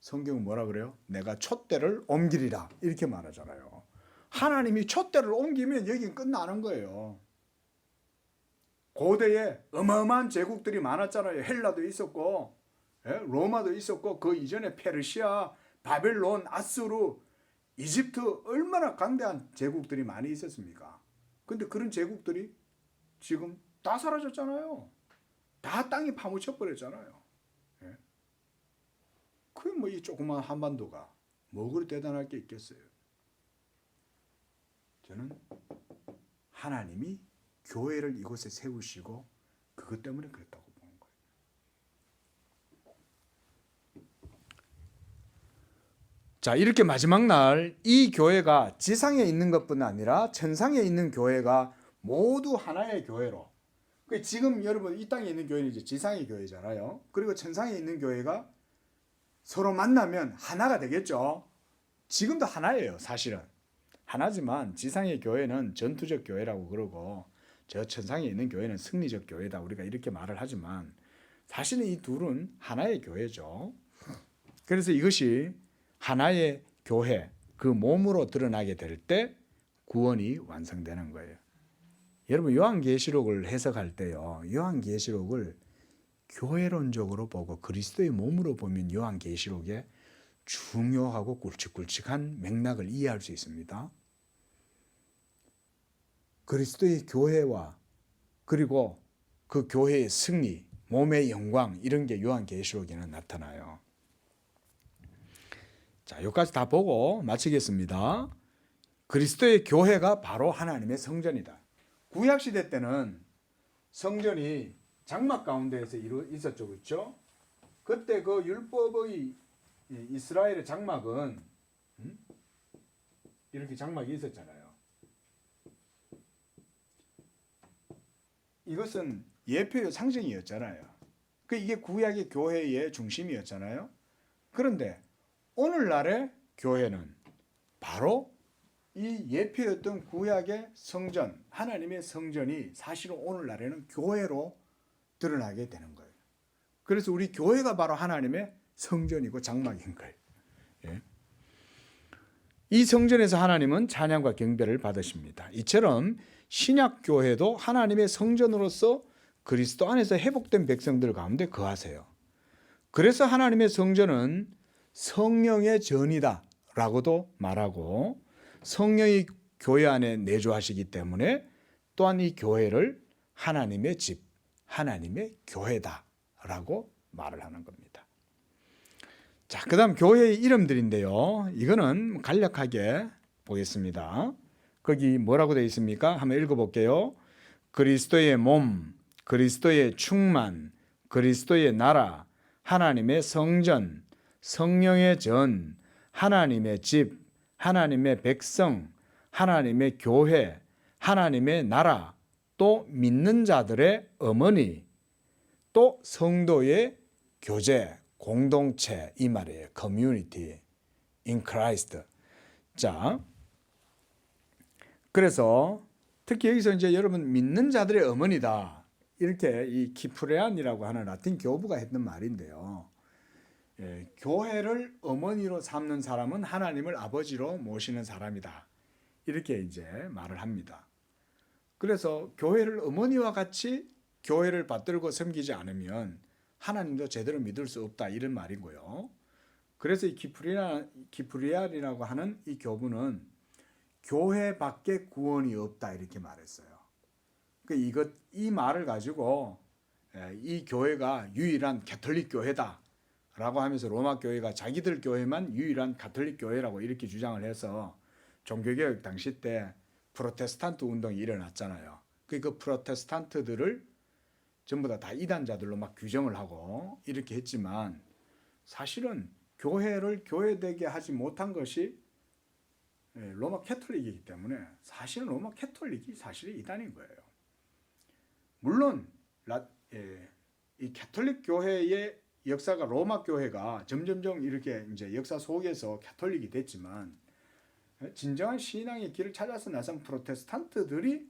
성경은 뭐라 그래요? 내가 촛대를 옮기리라 이렇게 말하잖아요. 하나님이 촛대를 옮기면 여긴 끝나는 거예요. 고대에 어마어마한 제국들이 많았잖아요. 헬라도 있었고, 로마도 있었고, 그 이전에 페르시아, 바벨론, 아수르, 이집트, 얼마나 강대한 제국들이 많이 있었습니까? 근데 그런 제국들이 지금 다 사라졌잖아요. 다 땅이 파묻혀 버렸잖아요. 그 뭐 이 조그만 한반도가 뭐 그리 대단할 게 있겠어요. 저는 하나님이 교회를 이곳에 세우시고 그것 때문에 그랬다고 보는 거예요. 자, 이렇게 마지막 날 이 교회가 지상에 있는 것뿐 아니라 천상에 있는 교회가 모두 하나의 교회로. 지금 여러분 이 땅에 있는 교회는 이제 지상의 교회잖아요. 그리고 천상에 있는 교회가 서로 만나면 하나가 되겠죠. 지금도 하나예요, 사실은. 하나지만 지상의 교회는 전투적 교회라고 그러고 저 천상에 있는 교회는 승리적 교회다. 우리가 이렇게 말을 하지만 사실은 이 둘은 하나의 교회죠. 그래서 이것이 하나의 교회, 그 몸으로 드러나게 될 때 구원이 완성되는 거예요. 여러분 요한계시록을 해석할 때요, 요한계시록을 교회론적으로 보고 그리스도의 몸으로 보면 요한계시록에 중요하고 굵직굵직한 맥락을 이해할 수 있습니다. 그리스도의 교회와 그리고 그 교회의 승리, 몸의 영광 이런 게 요한계시록에는 나타나요. 자, 여기까지 다 보고 마치겠습니다. 그리스도의 교회가 바로 하나님의 성전이다. 구약시대 때는 성전이 장막 가운데에서 있었죠. 그렇죠? 그때 그 율법의 이스라엘의 장막은 이렇게 장막이 있었잖아요. 이것은 예표의 상징이었잖아요. 이게 구약의 교회의 중심이었잖아요. 그런데 오늘날의 교회는 바로 이 예표였던 구약의 성전, 하나님의 성전이 사실은 오늘날에는 교회로 드러나게 되는 거예요. 그래서 우리 교회가 바로 하나님의 성전이고 장막인 거예요. 예. 이 성전에서 하나님은 찬양과 경배를 받으십니다. 이처럼 신약교회도 하나님의 성전으로서 그리스도 안에서 회복된 백성들 가운데 거하세요. 그래서 하나님의 성전은 성령의 전이다 라고도 말하고 성령이 교회 안에 내주하시기 때문에 또한 이 교회를 하나님의 집, 하나님의 교회다 라고 말을 하는 겁니다. 자, 그 다음 교회의 이름들인데요. 이거는 간략하게 보겠습니다. 거기 뭐라고 되어 있습니까? 한번 읽어볼게요. 그리스도의 몸, 그리스도의 충만, 그리스도의 나라, 하나님의 성전, 성령의 전, 하나님의 집, 하나님의 백성, 하나님의 교회, 하나님의 나라, 또 믿는 자들의 어머니, 또 성도의 교제, 공동체 이 말이에요. Community in Christ. 자, 그래서 특히 여기서 이제 여러분 믿는 자들의 어머니다 이렇게 이 키프레안이라고 하는 라틴 교부가 했던 말인데요. 예, 교회를 어머니로 삼는 사람은 하나님을 아버지로 모시는 사람이다. 이렇게 이제 말을 합니다. 그래서 교회를 어머니와 같이 교회를 받들고 섬기지 않으면 하나님도 제대로 믿을 수 없다 이런 말이고요. 그래서 이 키프리안이라고 하는 이 교부는 교회밖에 구원이 없다 이렇게 말했어요. 이 말을 가지고 이 교회가 유일한 가톨릭 교회다 라고 하면서 로마 교회가 자기들 교회만 유일한 가톨릭 교회라고 이렇게 주장을 해서 종교개혁 당시 때 프로테스탄트 운동이 일어났잖아요. 그 프로테스탄트들을 전부 다 이단자들로 막 규정을 하고 이렇게 했지만 사실은 교회를 교회되게 하지 못한 것이 로마 캐톨릭이기 때문에 사실은 로마 캐톨릭이 사실 이단인 거예요. 물론 이 캐톨릭 교회의 역사가 로마 교회가 점점점 이렇게 이제 역사 속에서 캐톨릭이 됐지만 진정한 신앙의 길을 찾아서 나선 프로테스탄트들이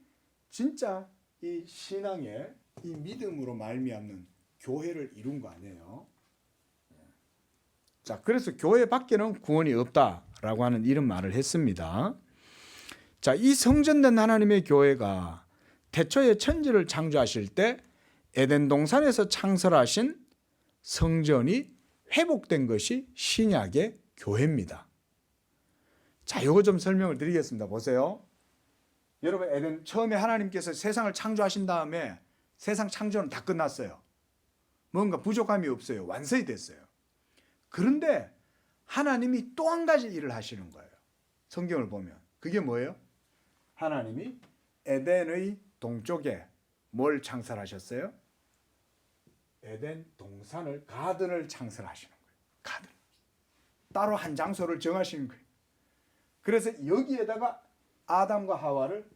진짜 이 신앙의 이 믿음으로 말미암는 교회를 이룬 거 아니에요. 자, 그래서 교회 밖에는 구원이 없다라고 하는 이런 말을 했습니다. 자, 이 성전된 하나님의 교회가 태초에 천지를 창조하실 때 에덴 동산에서 창설하신 성전이 회복된 것이 신약의 교회입니다. 자, 이거 좀 설명을 드리겠습니다. 보세요. 여러분, 에덴 처음에 하나님께서 세상을 창조하신 다음에 세상 창조는 다 끝났어요. 뭔가 부족함이 없어요. 완성이 됐어요. 그런데 하나님이 또 한 가지 일을 하시는 거예요. 성경을 보면. 그게 뭐예요? 하나님이 에덴의 동쪽에 뭘 창설하셨어요? 에덴 동산을, 가든을 창설하시는 거예요. 가든. 따로 한 장소를 정하시는 거예요. 그래서 여기에다가 아담과 하와를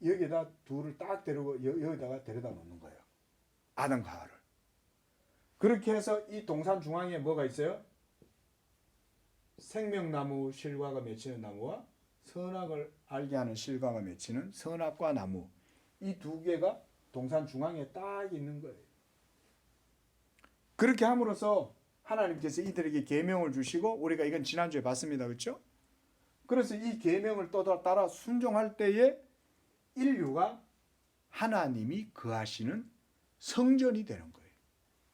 여기에다 둘을 딱 데리고 여기다가 데려다 놓는 거예요. 아담과 하와를. 그렇게 해서 이 동산 중앙에 뭐가 있어요? 생명나무 실과가 맺히는 나무와 선악을 알게 하는 실과가 맺히는 선악과 나무, 이 두 개가 동산 중앙에 딱 있는 거예요. 그렇게 함으로써 하나님께서 이들에게 계명을 주시고, 우리가 이건 지난주에 봤습니다. 그렇죠? 그래서 이 계명을 따라 순종할 때에 인류가 하나님이 거하시는 성전이 되는 거예요.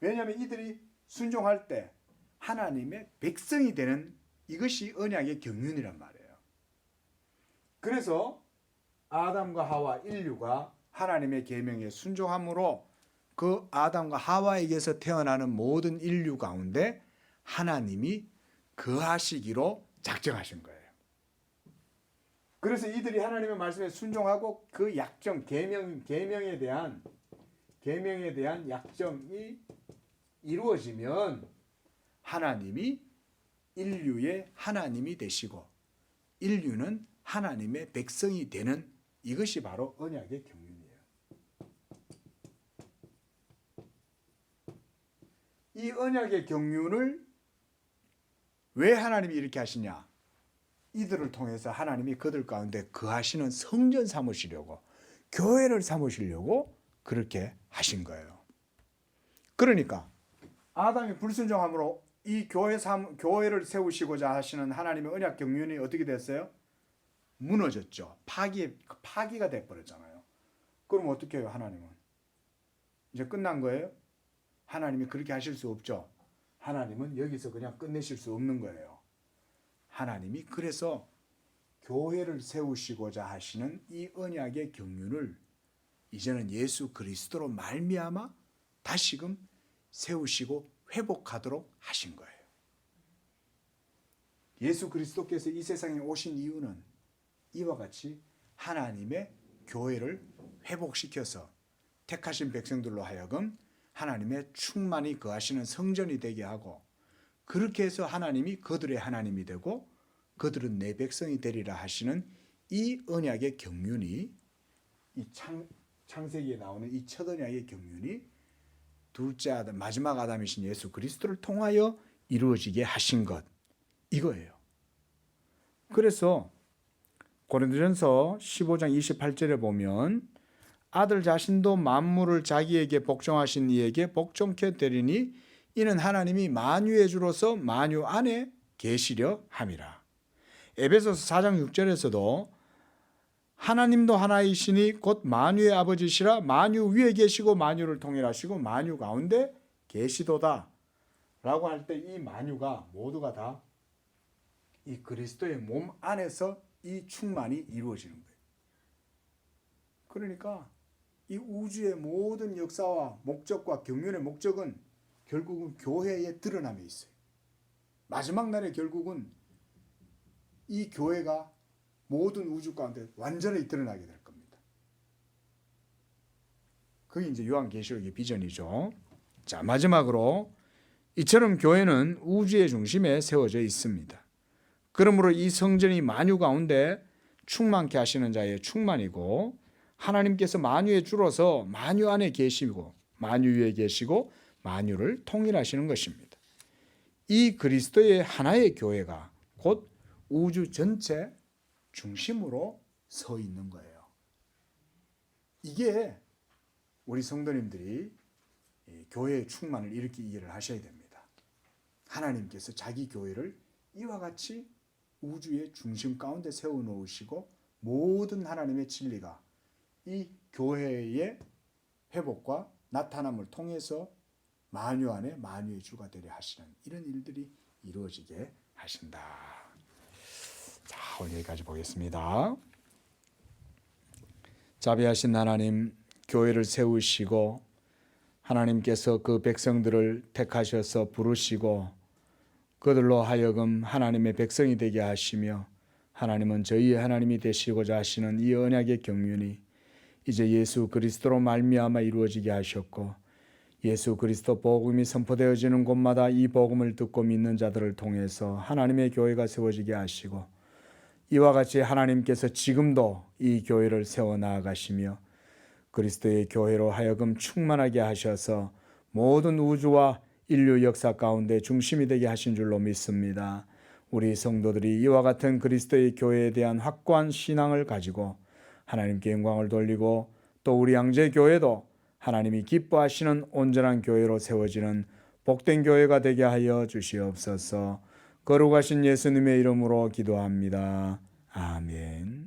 왜냐하면 이들이 순종할 때 하나님의 백성이 되는, 이것이 언약의 경륜이란 말이에요. 그래서 아담과 하와, 인류가 하나님의 계명에 순종함으로 그 아담과 하와에게서 태어나는 모든 인류 가운데 하나님이 거하시기로 작정하신 거예요. 그래서 이들이 하나님의 말씀에 순종하고 그 약정, 계명에 대한 약정이 이루어지면 하나님이 인류의 하나님이 되시고 인류는 하나님의 백성이 되는, 이것이 바로 언약의 경륜이에요. 이 언약의 경륜을 왜 하나님이 이렇게 하시냐? 이들을 통해서 하나님이 그들 가운데 거하시는 성전 삼으시려고, 교회를 삼으시려고 그렇게 하신 거예요. 그러니까 아담이 불순종함으로 이 교회를 세우시고자 하시는 하나님의 언약 경륜이 어떻게 됐어요? 무너졌죠. 파기가 돼버렸잖아요. 그럼 어떻게 해요? 하나님은 이제 끝난 거예요? 하나님이 그렇게 하실 수 없죠. 하나님은 여기서 그냥 끝내실 수 없는 거예요. 하나님이 그래서 교회를 세우시고자 하시는 이 언약의 경륜을 이제는 예수 그리스도로 말미암아 다시금 세우시고 회복하도록 하신 거예요. 예수 그리스도께서 이 세상에 오신 이유는 이와 같이 하나님의 교회를 회복시켜서 택하신 백성들로 하여금 하나님의 충만히 거하시는 성전이 되게 하고, 그렇게 해서 하나님이 그들의 하나님이 되고 그들은 내 백성이 되리라 하시는 이 언약의 경륜이, 이 창세기에 나오는 이 첫 언약의 경륜이 둘째 아담, 마지막 아담이신 예수 그리스도를 통하여 이루어지게 하신 것, 이거예요. 그래서 고린도전서 15장 28절에 보면 아들 자신도 만물을 자기에게 복종하신 이에게 복종케 되리니 이는 하나님이 만유의 주로서 만유 안에 계시려 함이라. 에베소서 4장 6절에서도 하나님도 하나이시니 곧 만유의 아버지시라, 만유 위에 계시고 만유를 통일하시고 만유 가운데 계시도다 라고 할 때 이 만유가 모두가 다 이 그리스도의 몸 안에서 이 충만이 이루어지는 거예요. 그러니까 이 우주의 모든 역사와 목적과 경륜의 목적은 결국은 교회에 드러남에 있어요. 마지막 날에 결국은 이 교회가 모든 우주 가운데 완전히 드러나게 될 겁니다. 그게 이제 요한계시록의 비전이죠. 자, 마지막으로 이처럼 교회는 우주의 중심에 세워져 있습니다. 그러므로 이 성전이 만유 가운데 충만케 하시는 자의 충만이고, 하나님께서 만유의 주로서 만유 안에 계시고 만유 위에 계시고 만유를 통일하시는 것입니다. 이 그리스도의 하나의 교회가 곧 우주 전체 중심으로 서 있는 거예요. 이게 우리 성도님들이 교회의 충만을 이렇게 이해를 하셔야 됩니다. 하나님께서 자기 교회를 이와 같이 우주의 중심 가운데 세워놓으시고 모든 하나님의 진리가 이 교회의 회복과 나타남을 통해서 만유 안에 만유의 주가 되려 하시는 이런 일들이 이루어지게 하신다. 자, 오늘 여기까지 보겠습니다. 자비하신 하나님, 교회를 세우시고 하나님께서 그 백성들을 택하셔서 부르시고 그들로 하여금 하나님의 백성이 되게 하시며, 하나님은 저희의 하나님이 되시고자 하시는 이 언약의 경륜이 이제 예수 그리스도로 말미암아 이루어지게 하셨고, 예수 그리스도 복음이 선포되어지는 곳마다 이 복음을 듣고 믿는 자들을 통해서 하나님의 교회가 세워지게 하시고, 이와 같이 하나님께서 지금도 이 교회를 세워나가시며 그리스도의 교회로 하여금 충만하게 하셔서 모든 우주와 인류 역사 가운데 중심이 되게 하신 줄로 믿습니다. 우리 성도들이 이와 같은 그리스도의 교회에 대한 확고한 신앙을 가지고 하나님께 영광을 돌리고, 또 우리 양재교회도 하나님이 기뻐하시는 온전한 교회로 세워지는 복된 교회가 되게 하여 주시옵소서. 거룩하신 예수님의 이름으로 기도합니다. 아멘.